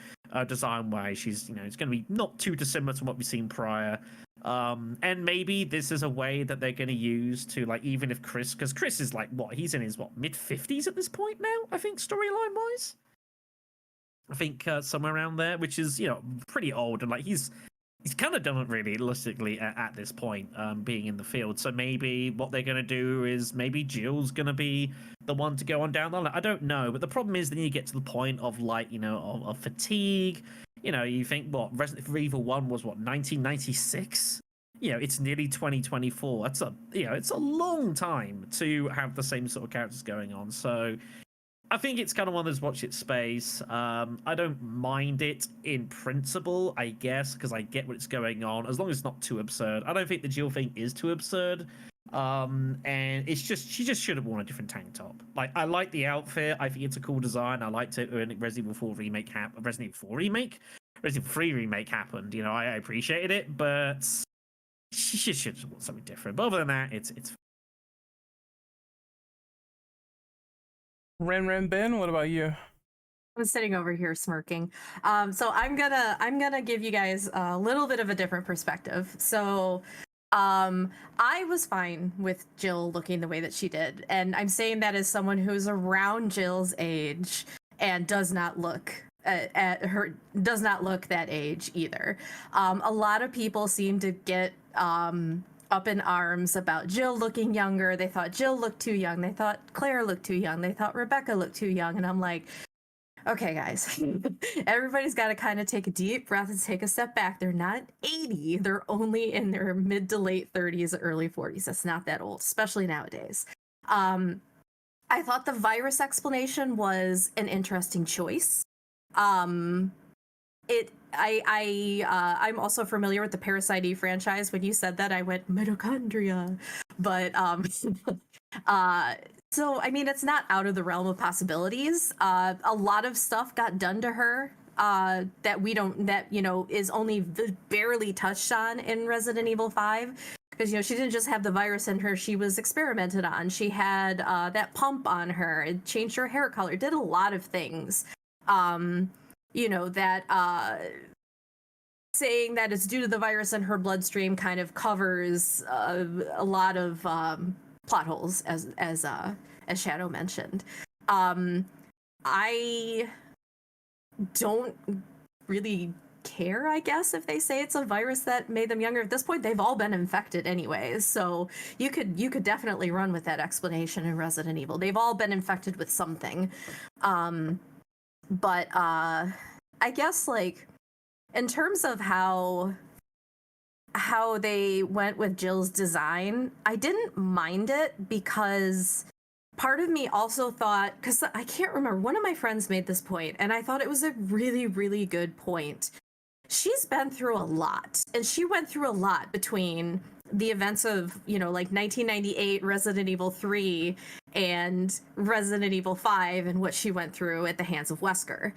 design-wise. She's, it's going to be not too dissimilar to what we've seen prior. And maybe this is a way that they're going to use to, like, even if because Chris is like, he's in his mid-50s at this point now, I think, storyline wise. I think somewhere around there, which is, pretty old, and like he's kind of done it really realistically at this point, being in the field. So maybe what they're going to do is maybe Jill's going to be the one to go on down the line. I don't know, but the problem is then you get to the point of, like, of fatigue. You think, Resident Evil 1 was 1996? It's nearly 2024. That's it's a long time to have the same sort of characters going on. So I think it's kind of one of those watch it space. I don't mind it in principle, I guess, because I get what's going on, as long as it's not too absurd. I don't think the Jill thing is too absurd. And it's just, she just should have worn a different tank top. Like, I like the outfit. I think it's a cool design. I liked it when Resident Evil 4 remake Resident Evil 4 remake? Resident Evil 3 remake happened. I appreciated it, but she should have worn something different. But other than that, it's Ren Ben, what about you? I'm sitting over here smirking. So I'm gonna give you guys a little bit of a different perspective. So I was fine with Jill looking the way that she did, and I'm saying that as someone who's around Jill's age and does not look that age either. A lot of people seem to get up in arms about Jill looking younger. They thought Jill looked too young. They thought Claire looked too young. They thought Rebecca looked too young. And I'm like, okay, guys, everybody's got to kind of take a deep breath and take a step back. They're not 80. They're only in their mid to late 30s, early 40s. That's not that old, especially nowadays. I thought the virus explanation was an interesting choice. I'm also familiar with the Parasite Eve franchise. When you said that, I went mitochondria, but so I mean, it's not out of the realm of possibilities. A lot of stuff got done to her that is only barely touched on in Resident Evil 5. Because, she didn't just have the virus in her, she was experimented on. She had that pump on her. It changed her hair color. It did a lot of things. Saying that it's due to the virus in her bloodstream kind of covers a lot of plot holes, as Shadow mentioned. I don't really care, I guess, if they say it's a virus that made them younger. At this point, they've all been infected anyways, so you could definitely run with that explanation in Resident Evil. They've all been infected with something. But I guess, like, in terms of how they went with Jill's design, I didn't mind it, because part of me also thought, because I can't remember, one of my friends made this point, and I thought it was a really, really good point. She's been through a lot, and she went through a lot between the events of, like 1998 Resident Evil 3 and Resident Evil 5 and what she went through at the hands of Wesker.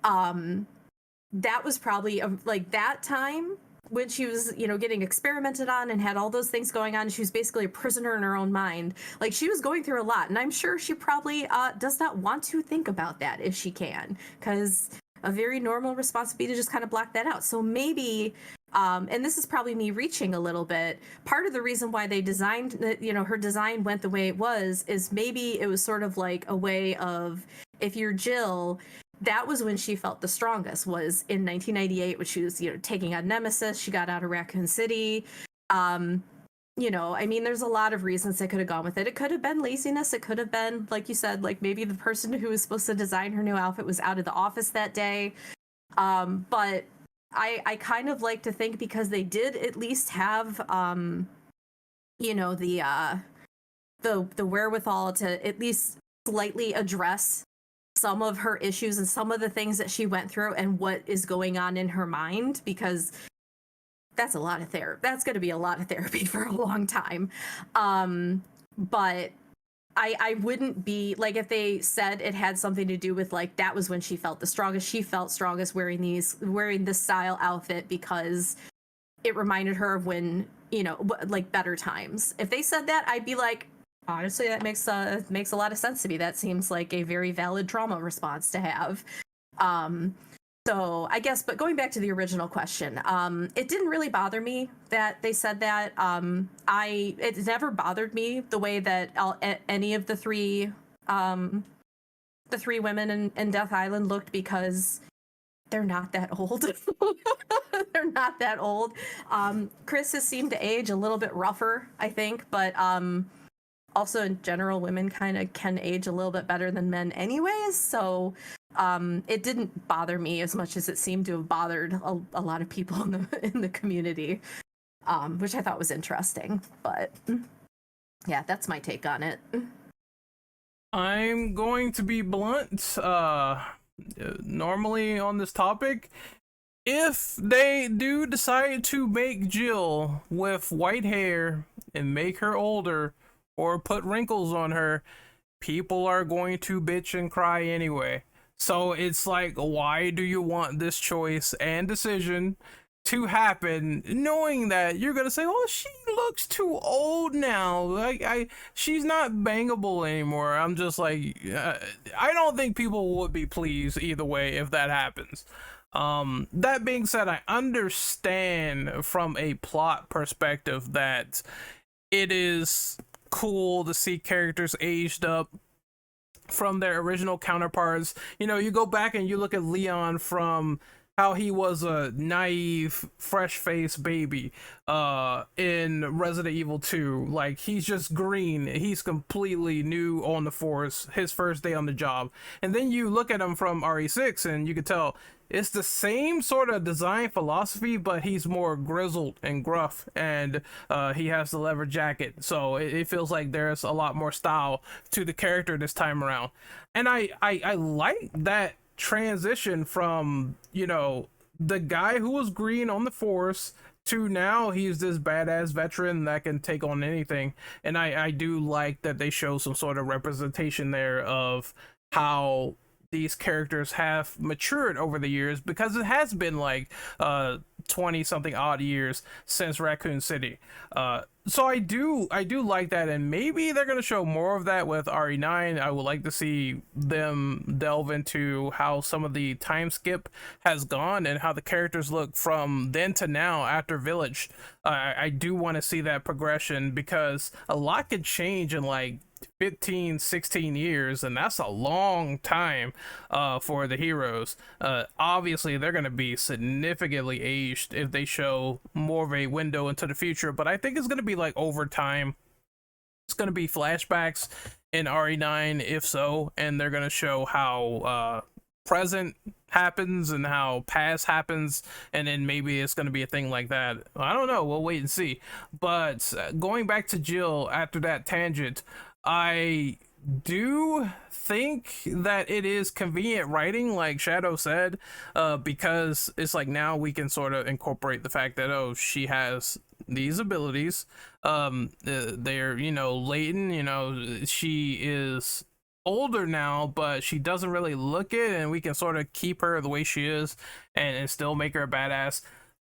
That was probably like that time when she was, getting experimented on and had all those things going on. She was basically a prisoner in her own mind. Like, she was going through a lot, and I'm sure she probably does not want to think about that if she can, because a very normal response would be to just kind of block that out. So maybe, and this is probably me reaching a little bit, part of the reason why they designed, her design went the way it was, is maybe it was sort of like a way of, if you're Jill, that was when she felt the strongest, was in 1998, when she was, taking on Nemesis. She got out of Raccoon City. I mean, there's a lot of reasons they could have gone with it. It could have been laziness. It could have been, like you said, like maybe the person who was supposed to design her new outfit was out of the office that day. But I kind of like to think, because they did at least have, the wherewithal to at least slightly address some of her issues and some of the things that she went through and what is going on in her mind, because that's a lot of therapy. That's going to be a lot of therapy for a long time. But I wouldn't be like, if they said it had something to do with, like, that was when she felt the strongest. She felt strongest wearing this style outfit because it reminded her of when, like, better times. If they said that, I'd be like, honestly, that makes a lot of sense to me. That seems like a very valid trauma response to have. So I guess, but going back to the original question, it didn't really bother me that they said that. It never bothered me the way that any of the three women in Death Island looked, because they're not that old. They're not that old. Chris has seemed to age a little bit rougher, I think, but also in general, women kind of can age a little bit better than men anyways. So it didn't bother me as much as it seemed to have bothered a lot of people in the community, which I thought was interesting. But yeah, that's my take on it. I'm going to be blunt. Normally on this topic, if they do decide to make Jill with white hair and make her older or put wrinkles on her, people are going to bitch and cry anyway. So it's like, why do you want this choice and decision to happen, knowing that you're gonna say, "Oh, she looks too old now. Like, she's not bangable anymore." I'm just like, I don't think people would be pleased either way if that happens. That being said, I understand from a plot perspective that it is cool to see characters aged up from their original counterparts. You know, you go back and you look at Leon from how he was a naive, fresh-faced baby in Resident Evil 2. Like, he's just green. He's completely new on the force, his first day on the job. And then you look at him from RE6 and you can tell it's the same sort of design philosophy, but he's more grizzled and gruff, and he has the leather jacket. So it feels like there's a lot more style to the character this time around. And I like that transition from, you know, the guy who was green on the force to now he's this badass veteran that can take on anything. And I do like that they show some sort of representation there of how these characters have matured over the years, because it has been like 20 something odd years since Raccoon City. So I do like that, and maybe they're going to show more of that with RE9. I would like to see them delve into how some of the time skip has gone and how the characters look from then to now after Village. I do want to see that progression, because a lot could change in like 15, 16 years, and that's a long time for the heroes. Obviously they're going to be significantly aged if they show more of a window into the future, but I think it's going to be like over time. It's going to be flashbacks in RE9 if so, and they're going to show how present happens and how past happens, and then maybe it's going to be a thing like that. I don't know, we'll wait and see. But going back to Jill after that tangent, I do think that it is convenient writing, like Shadow said, because it's like now we can sort of incorporate the fact that, oh, she has these abilities. They're, you know, latent, you know, she is older now, but she doesn't really look it, and we can sort of keep her the way she is and still make her a badass.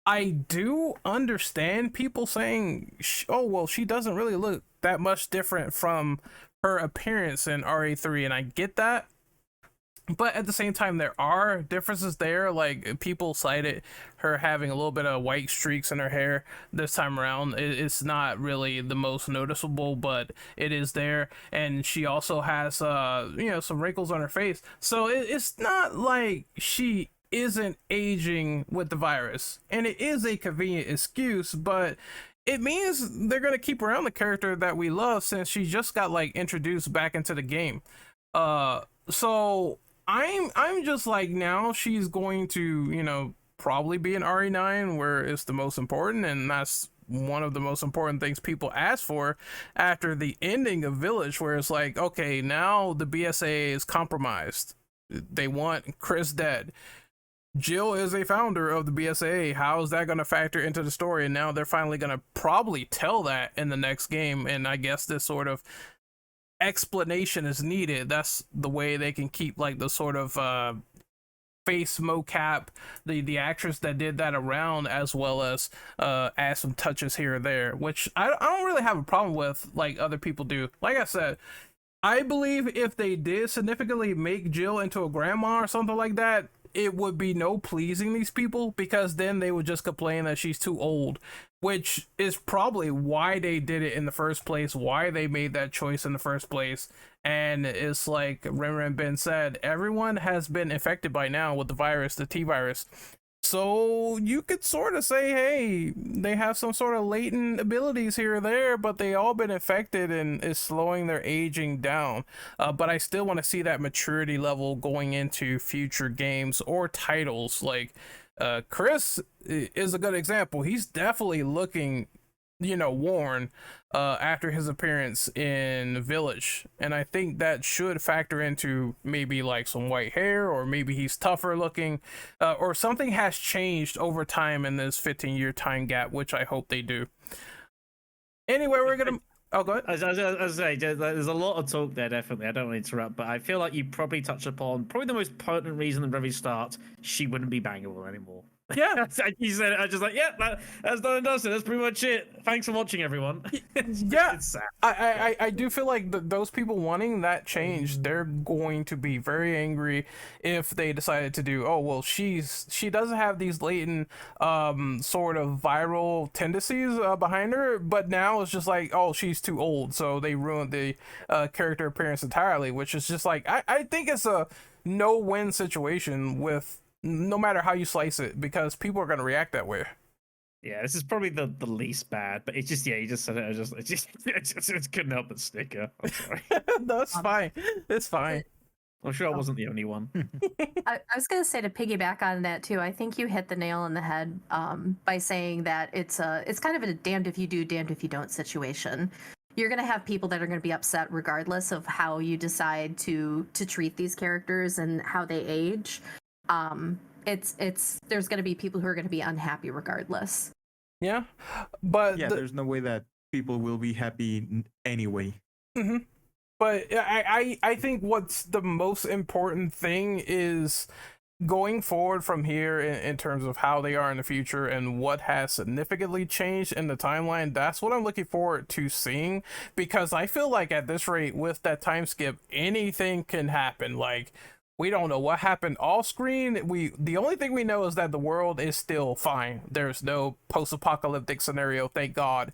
I do understand people saying, oh, well, she doesn't really look that much different from her appearance in RE3, and I get that. But at the same time, there are differences there. Like, people cited her having a little bit of white streaks in her hair this time around. It's not really the most noticeable, but it is there. And she also has, you know, some wrinkles on her face. So it's not like she isn't aging with the virus. And it is a convenient excuse, but it means they're going to keep around the character that we love, since she just got like introduced back into the game. So I'm just like, now she's going to, you know, probably be in RE9 where it's the most important, and that's one of the most important things people ask for after the ending of Village, where it's like, okay, now the BSA is compromised. They want Chris dead. Jill is a founder of the BSA. How is that going to factor into the story? And now they're finally going to probably tell that in the next game, and I guess this sort of explanation is needed. That's the way they can keep like the sort of face mocap, the actress that did that around, as well as add some touches here or there, which I don't really have a problem with like other people do. Like I said, I believe if they did significantly make Jill into a grandma or something like that, it would be no pleasing these people, because then they would just complain that she's too old, which is probably why they did it in the first place, why they made that choice in the first place. And it's like Renren Ben said, everyone has been infected by now with the virus, the T virus. So you could sort of say, hey, they have some sort of latent abilities here or there, but they all been infected and is slowing their aging down. But I still want to see that maturity level going into future games or titles. Like Chris is a good example. He's definitely looking, worn after his appearance in Village, and I think that should factor into maybe like some white hair, or maybe he's tougher looking, or something has changed over time in this 15-year time gap, which I hope they do. Anyway, we're gonna oh, go ahead. As I say, there's a lot of talk there, definitely. I don't want to interrupt, but I feel like you probably touched upon probably the most pertinent reason at the very start: she wouldn't be bangable anymore. Yeah. You said it. I was just like, yeah, that's done and dusted. That's pretty much it. Thanks for watching, everyone. Yeah, it's sad. I do feel like those people wanting that change, they're going to be very angry if they decided to do, oh well, she doesn't have these latent sort of viral tendencies behind her, but now it's just like, oh, she's too old, so they ruined the character appearance entirely, which is just like, I think it's a no-win situation with no matter how you slice it, because people are going to react that way. Yeah, this is probably the least bad, but it's just, yeah, you just said it. I just couldn't help but snicker. I'm sorry. No, it's fine. It's fine. I'm sure I wasn't the only one. I was going to say, to piggyback on that too, I think you hit the nail on the head by saying that it's kind of a damned if you do, damned if you don't situation. You're going to have people that are going to be upset regardless of how you decide to treat these characters and how they age. There's going to be people who are going to be unhappy regardless. Yeah, but yeah, there's no way that people will be happy anyway. Mm-hmm. But I think what's the most important thing is going forward from here in terms of how they are in the future and what has significantly changed in the timeline. That's what I'm looking forward to seeing, because I feel like at this rate, with that time skip, anything can happen. Like, we don't know what happened off screen. The only thing we know is that the world is still fine. There's no post-apocalyptic scenario, thank God,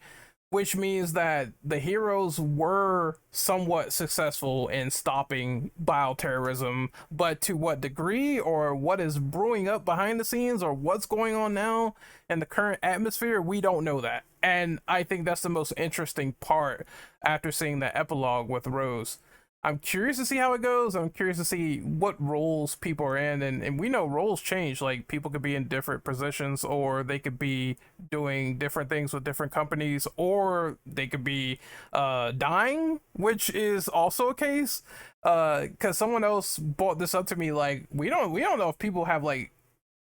which means that the heroes were somewhat successful in stopping bioterrorism, but to what degree, or what is brewing up behind the scenes, or what's going on now in the current atmosphere, we don't know that. And I think that's the most interesting part after seeing that epilogue with Rose. I'm curious to see how it goes. I'm curious to see what roles people are in, and we know roles change. Like, people could be in different positions, or they could be doing different things with different companies, or they could be dying, which is also a case. Because someone else brought this up to me, like, we don't know if people have like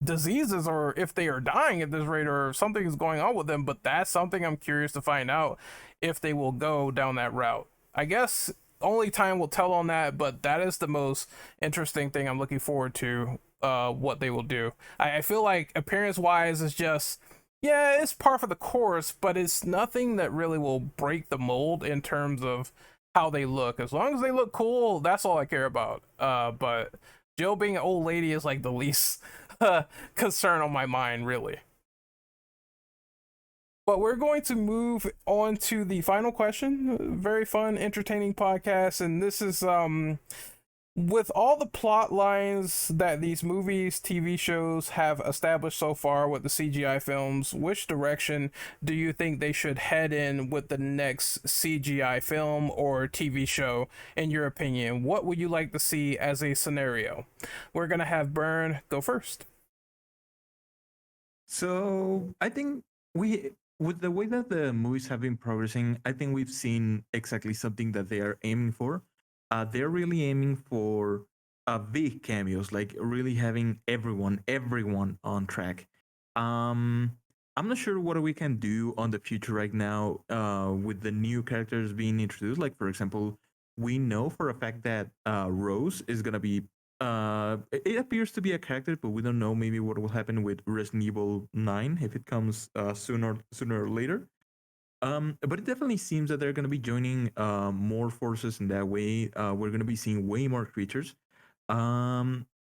diseases, or if they are dying at this rate, or if something is going on with them. But that's something I'm curious to find out, if they will go down that route. I guess only time will tell on that, but that is the most interesting thing I'm looking forward to, what they will do. I feel like appearance wise is just, yeah, it's par for the course, but it's nothing that really will break the mold in terms of how they look. As long as they look cool, that's all I care about. But Jill being an old lady is like the least concern on my mind, really. But we're going to move on to the final question. Very fun, entertaining podcast. And this is, with all the plot lines that these movies, TV shows have established so far with the CGI films, which direction do you think they should head in with the next CGI film or TV show, in your opinion? What would you like to see as a scenario? We're going to have Burn go first. So I think with the way that the movies have been progressing, I think we've seen exactly something that they are aiming for. They're really aiming for big cameos, like really having everyone on track. I'm not sure what we can do on the future right now with the new characters being introduced. Like, for example, we know for a fact that Rose is gonna be. It appears to be a character, but we don't know maybe what will happen with Resident Evil 9 if it comes sooner or later. But it definitely seems that they're going to be joining more forces in that way. We're going to be seeing way more creatures.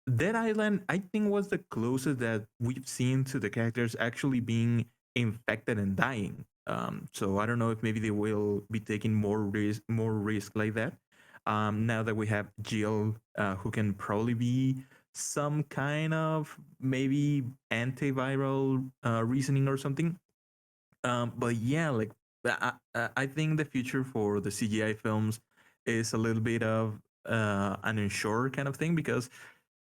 Dead Island, I think, was the closest that we've seen to the characters actually being infected and dying. So I don't know if maybe they will be taking more risk like that. Now that we have Jill, who can probably be some kind of maybe antiviral reasoning or something. But yeah, like I think the future for the CGI films is a little bit of an unsure kind of thing because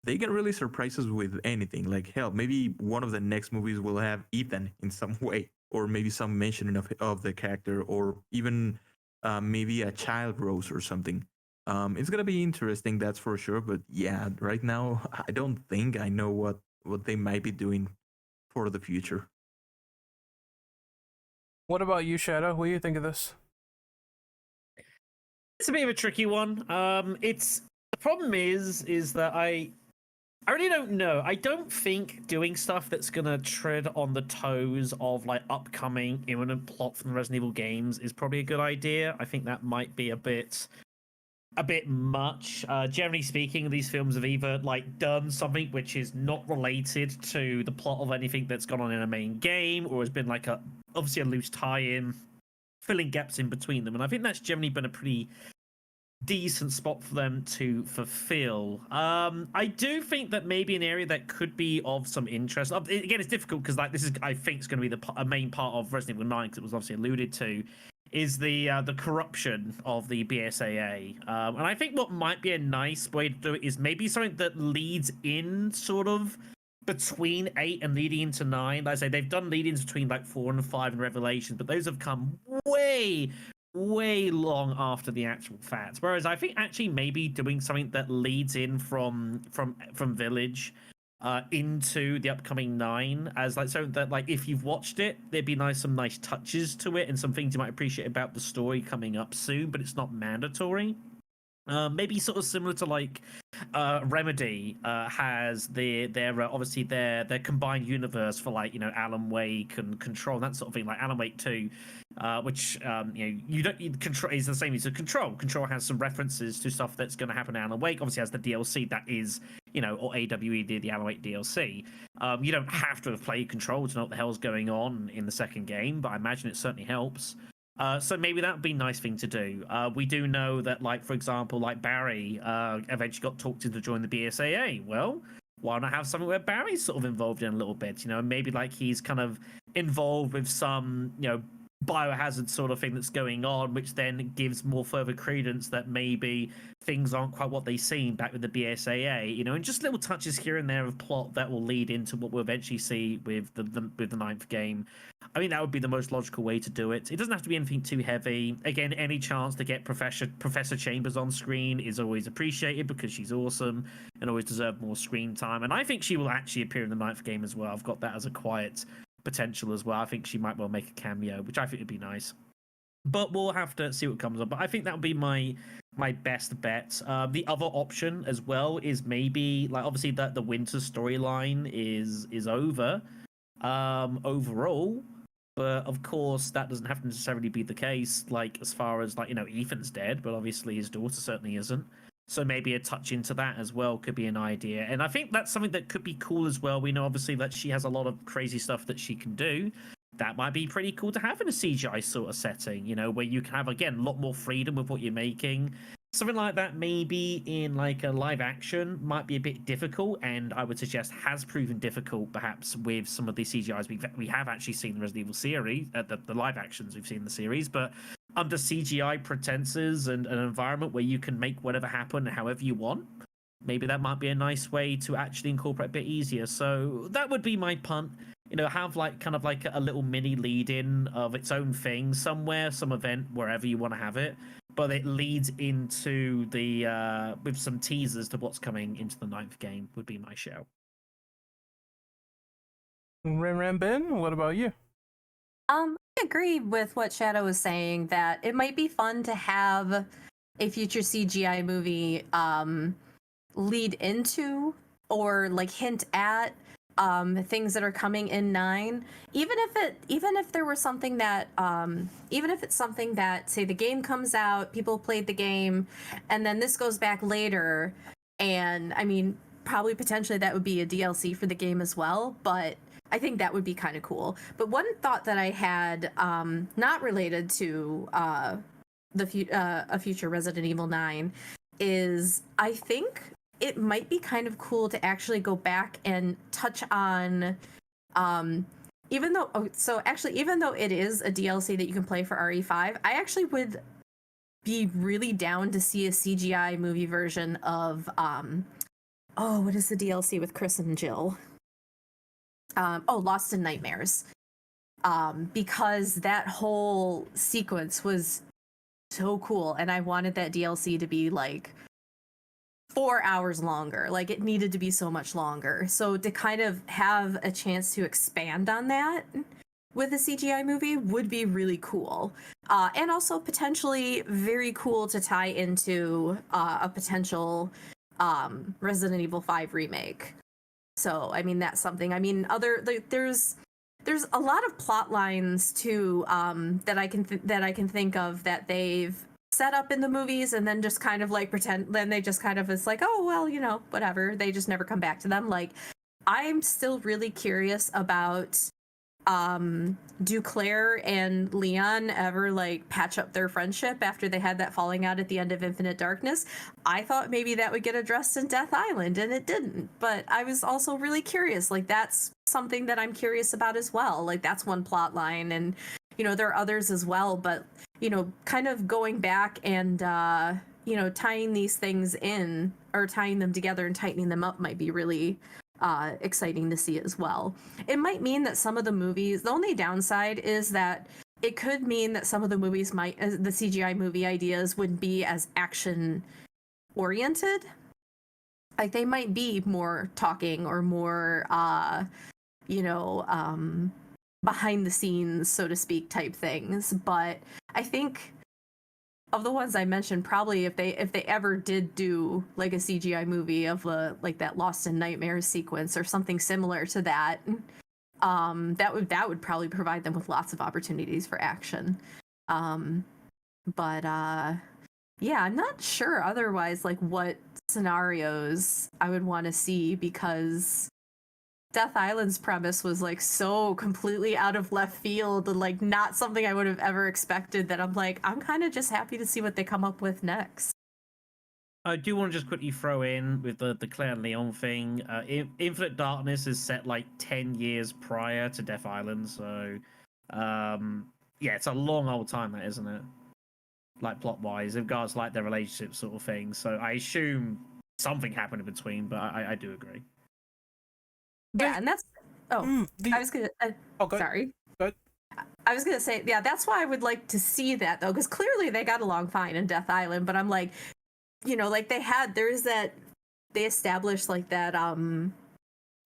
they can really surprise us with anything. Like hell, maybe one of the next movies will have Ethan in some way, or maybe some mentioning of the character, or even maybe a child Rose or something. It's gonna be interesting, that's for sure. But yeah, right now I don't think I know what they might be doing for the future. What about you, Shadow? What do you think of this? It's a bit of a tricky one. It's the problem is that I really don't know. I don't think doing stuff that's gonna tread on the toes of like upcoming imminent plot from the Resident Evil games is probably a good idea. I think that might be a bit much. Generally speaking, these films have either like done something which is not related to the plot of anything that's gone on in a main game, or has been like obviously a loose tie-in, filling gaps in between them. And I think that's generally been a pretty decent spot for them to fulfill. I do think that maybe an area that could be of some interest. Again, it's difficult because like this is, I think, is going to be a main part of Resident Evil 9 because it was obviously alluded to. Is the corruption of the BSAA, and I think what might be a nice way to do it is maybe something that leads in sort of between 8 and leading into 9. Like I say, they've done lead-ins between like 4 and 5 in Revelations, but those have come way long after the actual facts. Whereas I think actually maybe doing something that leads in from Village into the upcoming 9 as like so that like if you've watched it, there'd be some nice touches to it and some things you might appreciate about the story coming up soon, but it's not mandatory. Maybe sort of similar to like Remedy has their obviously their combined universe for like, you know, Alan Wake and Control, that sort of thing, like Alan Wake 2, which you don't Control is the same as a Control. Control has some references to stuff that's going to happen in Alan Wake. Obviously has the DLC that is, you know, or AWE did the Alan Wake DLC. You don't have to have played Control to know what the hell's going on in the second game, but I imagine it certainly helps. So maybe that would be a nice thing to do. We do know that, like, for example, like Barry eventually got talked into join the BSAA. Well, why not have something where Barry's sort of involved in a little bit? You know, maybe like he's kind of involved with some, you know, biohazard sort of thing that's going on, which then gives more further credence that maybe things aren't quite what they seem back with the BSAA, you know, and just little touches here and there of plot that will lead into what we'll eventually see with the ninth game. I mean, that would be the most logical way to do it. It doesn't have to be anything too heavy. Again, any chance to get Professor Chambers on screen is always appreciated because she's awesome and always deserves more screen time. And I think she will actually appear in the ninth game as well. I've got that as a quiet potential as well. I think she might well make a cameo, which I think would be nice. But we'll have to see what comes up. But I think that would be my best bet. The other option as well is maybe like obviously that the winter storyline is over overall, but of course that doesn't have to necessarily be the case. Like as far as like, you know, Ethan's dead, but obviously his daughter certainly isn't. So maybe a touch into that as well could be an idea. And I think that's something that could be cool as well. We know obviously that she has a lot of crazy stuff that she can do. That might be pretty cool to have in a CGI sort of setting, you know, where you can have, again, a lot more freedom with what you're making. Something like that maybe in like a live action might be a bit difficult, and I would suggest has proven difficult perhaps with some of the CGIs we have actually seen in the Resident Evil series, the live actions we've seen in the series, but under CGI pretenses and an environment where you can make whatever happen however you want, maybe that might be a nice way to actually incorporate a bit easier. So that would be my punt. You know, have like kind of like a little mini lead in of its own thing somewhere, some event, wherever you want to have it, but it leads into the with some teasers to what's coming into the ninth game would be my show. Ram Ben, what about you? I agree with what Shadow was saying that it might be fun to have a future CGI movie lead into or like hint at things that are coming in 9, even if there was something that even if it's something that, say, the game comes out, people played the game, and then this goes back later, and I mean, probably potentially that would be a DLC for the game as well, but I think that would be kind of cool. But one thought that I had, not related to a future Resident Evil 9, is I think it might be kind of cool to actually go back and touch on, even though it is a DLC that you can play for RE5, I actually would be really down to see a CGI movie version of what is the DLC with Chris and Jill? Lost in Nightmares. Because that whole sequence was so cool, and I wanted that DLC to be like 4 hours longer. Like, it needed to be so much longer. So to kind of have a chance to expand on that with a CGI movie would be really cool. And also potentially very cool to tie into a potential Resident Evil 5 remake. So, I mean, that's something. I mean, there's a lot of plot lines too that I can think of that they've set up in the movies and then just kind of like pretend. Then they just kind of is like, oh well, you know, whatever. They just never come back to them. Like, I'm still really curious about do Claire and Leon ever like patch up their friendship after they had that falling out at the end of Infinite Darkness? I thought maybe that would get addressed in Death Island, and it didn't. But I was also really curious. Like, that's something that I'm curious about as well. Like, that's one plot line, and you know, there are others as well. But you know, kind of going back and you know, tying these things in, or tying them together and tightening them up might be really exciting to see as well. It might mean that some of the movies, the only downside is that it could mean that some of the movies might, the CGI movie ideas wouldn't be as action oriented. Like, they might be more talking or more, you know, behind the scenes, so to speak, type things. But I think of the ones I mentioned, probably if they ever did do like a CGI movie of like that Lost in Nightmares sequence or something similar to that, that would probably provide them with lots of opportunities for action. But yeah, I'm not sure otherwise like what scenarios I would want to see, because Death Island's premise was like so completely out of left field and like not something I would have ever expected, that I'm like, I'm kind of just happy to see what they come up with next. I do want to just quickly throw in with the Claire and Leon thing. Infinite Darkness is set like 10 years prior to Death Island, so yeah, it's a long old time, that, isn't it? Like, plot wise, in regards to like their relationship sort of thing. So I assume something happened in between, but I do agree. Yeah, and that's I was gonna sorry. Good. I was gonna say, yeah, that's why I would like to see that though, because clearly they got along fine in Death Island. But I'm like, you know, like they established like that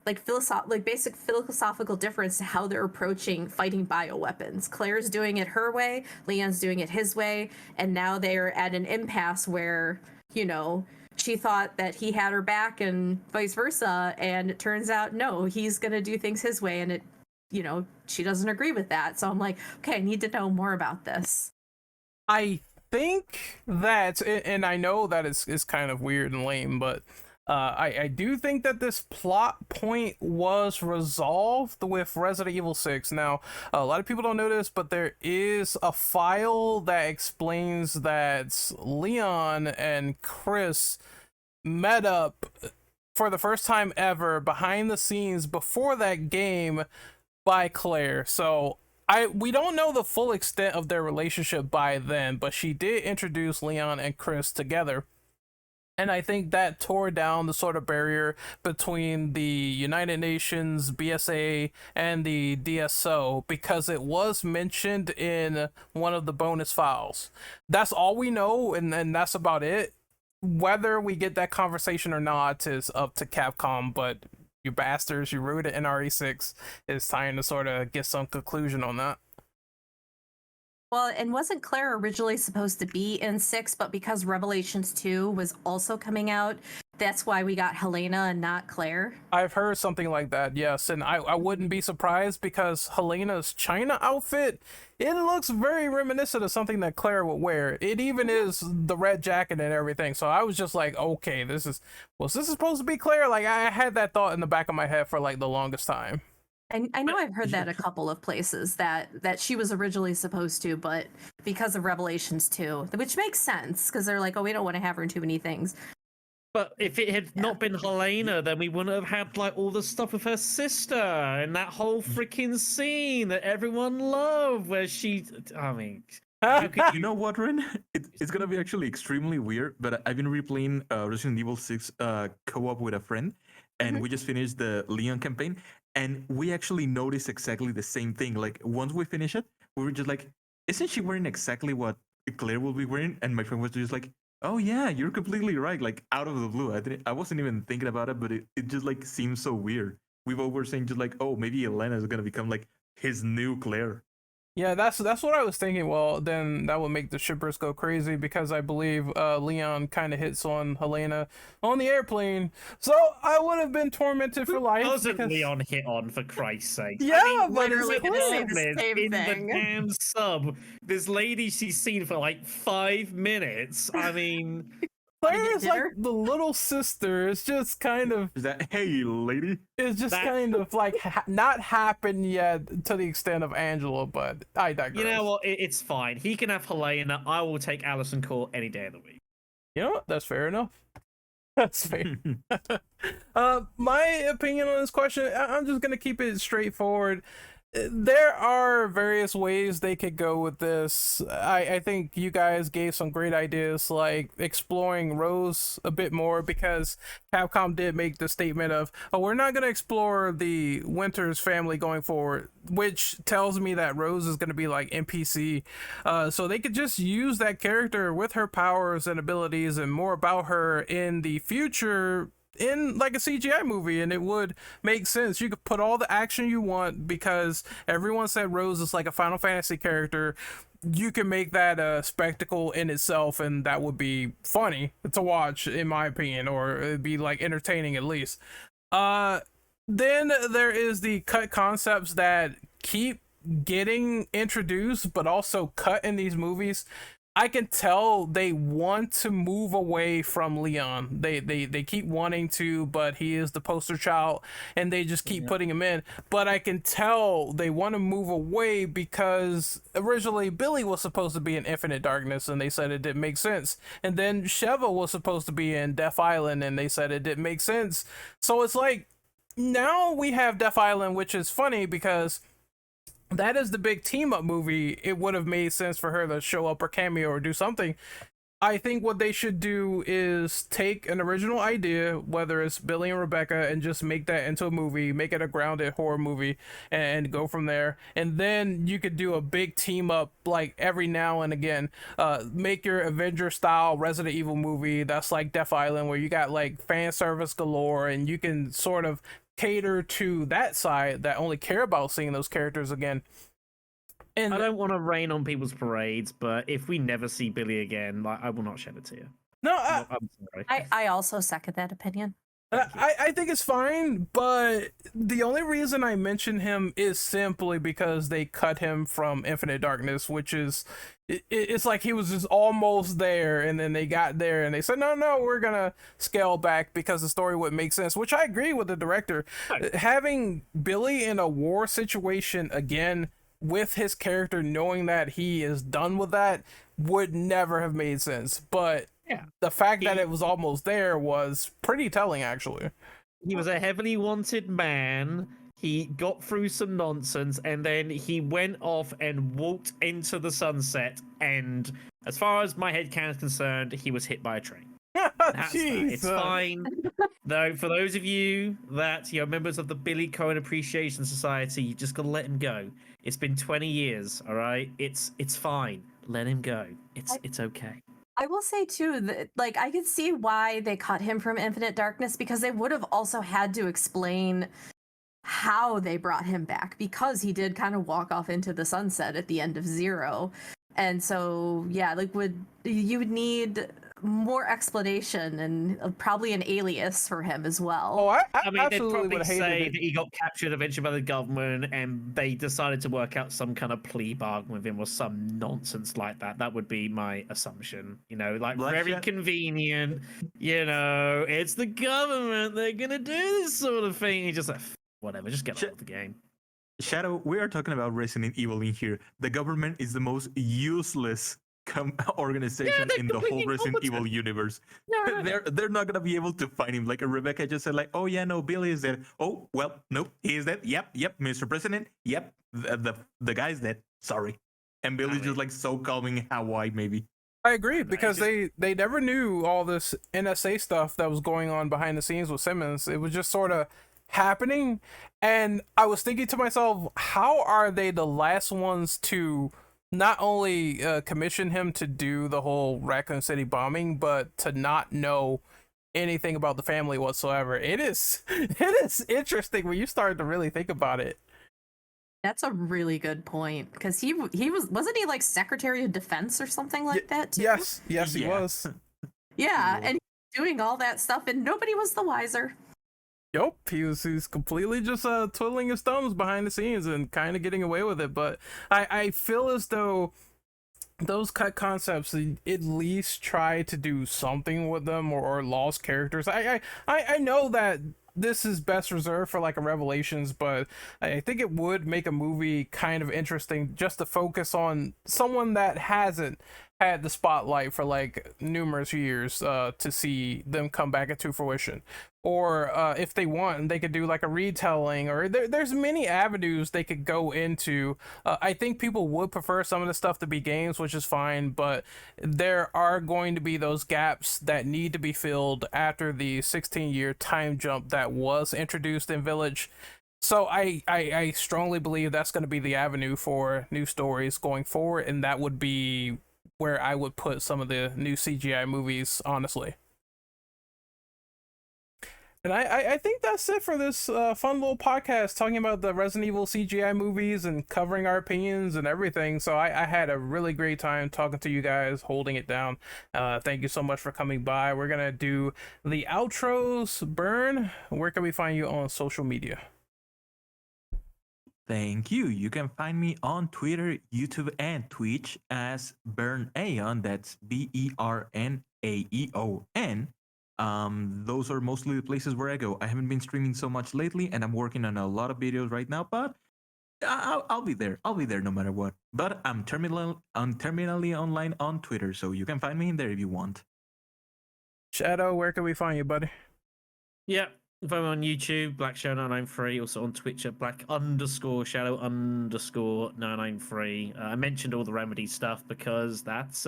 like basic philosophical difference to how they're approaching fighting bioweapons. Claire's doing it her way, Leon's doing it his way, and now they're at an impasse where, you know, she thought that he had her back and vice versa, and it turns out no, he's gonna do things his way, and it, you know, she doesn't agree with that. So I'm like, okay, I need to know more about this. I think that, and I know that it's kind of weird and lame, but I do think that this plot point was resolved with Resident Evil 6. Now, a lot of people don't know this, but there is a file that explains that Leon and Chris met up for the first time ever behind the scenes before that game by Claire. So we don't know the full extent of their relationship by then, but she did introduce Leon and Chris together. And I think that tore down the sort of barrier between the United Nations, BSA, and the DSO, because it was mentioned in one of the bonus files. That's all we know, and that's about it. Whether we get that conversation or not is up to Capcom, but you bastards, you ruined it in RE6. It's time to sort of get some conclusion on that. Well, and wasn't Claire originally supposed to be in 6, but because Revelations 2 was also coming out, that's why we got Helena and not Claire. I've heard something like that, yes, and I wouldn't be surprised because Helena's China outfit, it looks very reminiscent of something that Claire would wear. It even is the red jacket and everything. So I was just like, okay, was this supposed to be Claire? Like I had that thought in the back of my head for like the longest time. I know I've heard that a couple of places that she was originally supposed to, but because of Revelations 2, which makes sense because they're like, oh, we don't want to have her in too many things. But if it had not been Helena, then we wouldn't have had like all the stuff with her sister and that whole freaking scene that everyone loved, where I mean, You know what, Ren? It's gonna be actually extremely weird, but I've been replaying Resident Evil 6 co-op with a friend, and we just finished the Leon campaign, and we actually noticed exactly the same thing. Like once we finish it, we were just like, "Isn't she wearing exactly what Claire will be wearing?" And my friend was just like, "Oh yeah, you're completely right." Like out of the blue, I wasn't even thinking about it, but it just like seems so weird. We both were saying just like, "Oh, maybe Elena is gonna become like his new Claire." Yeah, that's what I was thinking. Well, then that would make the shippers go crazy because I believe Leon kind of hits on Helena on the airplane. So I would have been tormented for life. Doesn't because... Leon hit on, for Christ's sake? Yeah, I mean, but literally it's gonna say cool. the same in thing. the damn sub, this lady she's seen for like 5 minutes. I mean, Claire is like dinner? the little sister. It's just kind of, Is that hey lady? it's just That- kind of like not happened yet to the extent of Angela, but I digress. you know what? It's fine. He can have Helena. I will take Alison Court any day of the week. You know what? That's fair enough. That's fair. My opinion on this question, I'm just gonna keep it straightforward. There are various ways they could go with this. I think you guys gave some great ideas, like exploring Rose a bit more, because Capcom did make the statement of, oh, we're not going to explore the Winters family going forward, which tells me that Rose is going to be like NPC. So they could just use that character with her powers and abilities and more about her in the future in like a CGI movie, and it would make sense. You could put all the action you want because everyone said Rose is like a Final Fantasy character. You can make that a spectacle in itself, and that would be funny to watch, in my opinion, or it'd be like entertaining at least. Then there is the cut concepts that keep getting introduced but also cut in these movies. I can tell they want to move away from Leon. They keep wanting to, but he is the poster child, and they just keep putting him in. But I can tell they want to move away because originally Billy was supposed to be in Infinite Darkness, and they said it didn't make sense. And then Sheva was supposed to be in Death Island, and they said it didn't make sense. So it's like, now we have Death Island, which is funny because that is the big team up movie. It would have made sense for her to show up or cameo or do something. I think what they should do is take an original idea, whether it's Billy and Rebecca, and just make that into a movie, make it a grounded horror movie, and go from there. And then you could do a big team up like every now and again. Make your Avenger style Resident Evil movie that's like Death Island, where you got like fan service galore, and you can sort of cater to that side that only care about seeing those characters again. And I don't want to rain on people's parades, but if we never see Billy again, like, I will not shed a tear. no, I'm sorry. I also second that opinion. I think it's fine, but the only reason I mention him is simply because they cut him from Infinite Darkness, which is it's like he was just almost there, and then they got there and they said no, we're gonna scale back because the story would make sense, which I agree with the director. Having Billy in a war situation again with his character knowing that he is done with that would never have made sense, but Yeah. the fact that it was almost there was pretty telling, actually. He was a heavily wanted man. He got through some nonsense, and then he went off and walked into the sunset. And as far as my headcanon is concerned, he was hit by a train. That's that. It's fine. Though, for those of you that you're members of the Billy Cohen Appreciation Society, you just gotta let him go. It's been 20 years, all right? It's fine. Let him go. It's okay. I will say too that like I could see why they cut him from Infinite Darkness, because they would have also had to explain how they brought him back, because he did kind of walk off into the sunset at the end of Zero. And so yeah, like you would need more explanation and probably an alias for him as well. Oh, I I mean, they'd absolutely probably would have say hated that it. he got captured eventually by the government and they decided to work out some kind of plea bargain with him or some nonsense like that. That would be my assumption. You know, like Black very Shad- convenient. You know, it's the government. They're going to do this sort of thing. He just like, whatever, just get on with the game. Shadow, we are talking about Resident Evil in here. The government is the most useless organization they're in the whole completely Resident incompetent. Evil universe. No. They're not gonna be able to find him. Like Rebecca just said, like, oh yeah, no, Billy is dead. Oh well, nope, he is dead. Yep, Mr. President. Yep, the guy's dead. Sorry. And Billy's just like so calming in Hawaii, maybe. I agree because just- they never knew all this NSA stuff that was going on behind the scenes with Simmons. It was just sort of happening, and I was thinking to myself, how are they the last ones to not only commission him to do the whole Raccoon City bombing, but to not know anything about the family whatsoever? It is interesting when you start to really think about it. That's a really good point because he wasn't he like Secretary of Defense or something like that too? Yes, he Yeah. was. Yeah, and doing all that stuff and nobody was the wiser. Yup, he's completely just twiddling his thumbs behind the scenes and kind of getting away with it. But I feel as though those cut concepts at least try to do something with them or lost characters. I know that this is best reserved for like a Revelations, but I think it would make a movie kind of interesting just to focus on someone that hasn't had the spotlight for like numerous years to see them come back into fruition. Or if they want, they could do like a retelling, or there's many avenues they could go into. I think people would prefer some of the stuff to be games, which is fine, but there are going to be those gaps that need to be filled after the 16-year time jump that was introduced in Village. So I strongly believe that's going to be the avenue for new stories going forward, and that would be where I would put some of the new CGI movies, honestly. And I think that's it for this fun little podcast talking about the Resident Evil CGI movies and covering our opinions and everything. So I had a really great time talking to you guys, holding it down. Thank you so much for coming by. We're going to do the outros. Burn, where can we find you on social media? Thank you. You can find me on Twitter, YouTube, and Twitch as Bernaeon. That's BERNAEON. Those are mostly the places where I go. I haven't been streaming so much lately, and I'm working on a lot of videos right now, but I'll be there. I'll be there no matter what. But I'm terminally online on Twitter, so you can find me in there if you want. Shadow, where can we find you, buddy? Yeah, if I'm on YouTube, Black Shadow 993, also on Twitch at Black_Shadow_993. I mentioned all the Remedy stuff because that's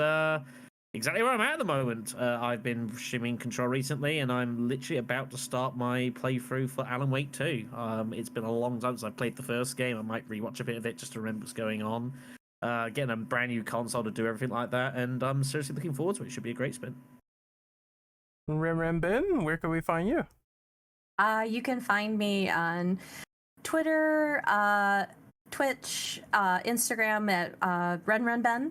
exactly where I'm at the moment. I've been shimming Control recently, and I'm literally about to start my playthrough for Alan Wake 2. It's been a long time since I played the first game. I might rewatch a bit of it just to remember what's going on. Getting a brand new console to do everything like that, and I'm seriously looking forward to it. It should be a great spin. Ben, where can we find you? You can find me on Twitter, Twitch, Instagram at RenRenBen.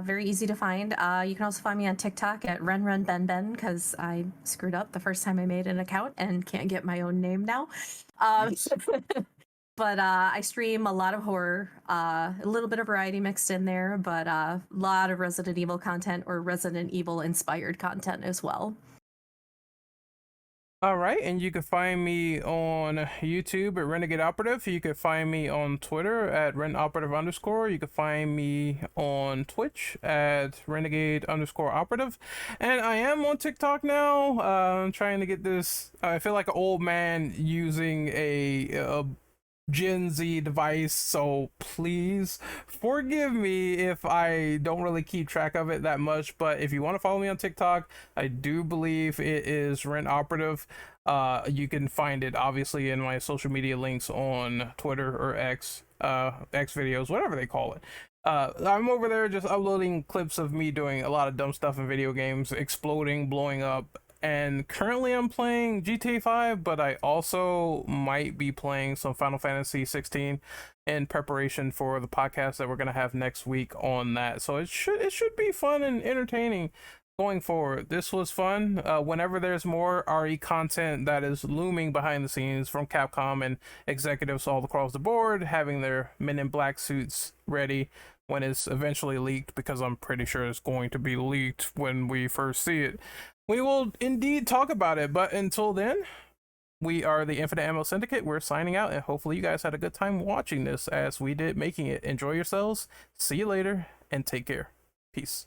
Very easy to find. You can also find me on TikTok at RenRenBenBen because I screwed up the first time I made an account and can't get my own name now. But I stream a lot of horror, a little bit of variety mixed in there, but a lot of Resident Evil content or Resident Evil inspired content as well. All right, and you can find me on YouTube at Renegade Operative. You can find me on Twitter at RenOperative_. You can find me on Twitch at Renegade_Operative. And I am on TikTok now. I'm trying to get this. I feel like an old man using a Gen Z device, so please forgive me if I don't really keep track of it that much. But if you want to follow me on TikTok, I do believe it is Rent Operative. You can find it obviously in my social media links on Twitter or X videos, whatever they call it. I'm over there just uploading clips of me doing a lot of dumb stuff in video games, exploding, blowing up. And currently I'm playing GTA 5, but I also might be playing some Final Fantasy 16 in preparation for the podcast that we're going to have next week on that. So it should be fun and entertaining. going forward. This was fun. Whenever there's more RE content that is looming behind the scenes from Capcom and executives all across the board, having their Men in Black suits ready when it's eventually leaked, because I'm pretty sure it's going to be leaked when we first see it, we will indeed talk about it. But until then, we are the Infinite Ammo Syndicate. We're signing out, and hopefully you guys had a good time watching this as we did making it. Enjoy yourselves. See you later, and take care. Peace.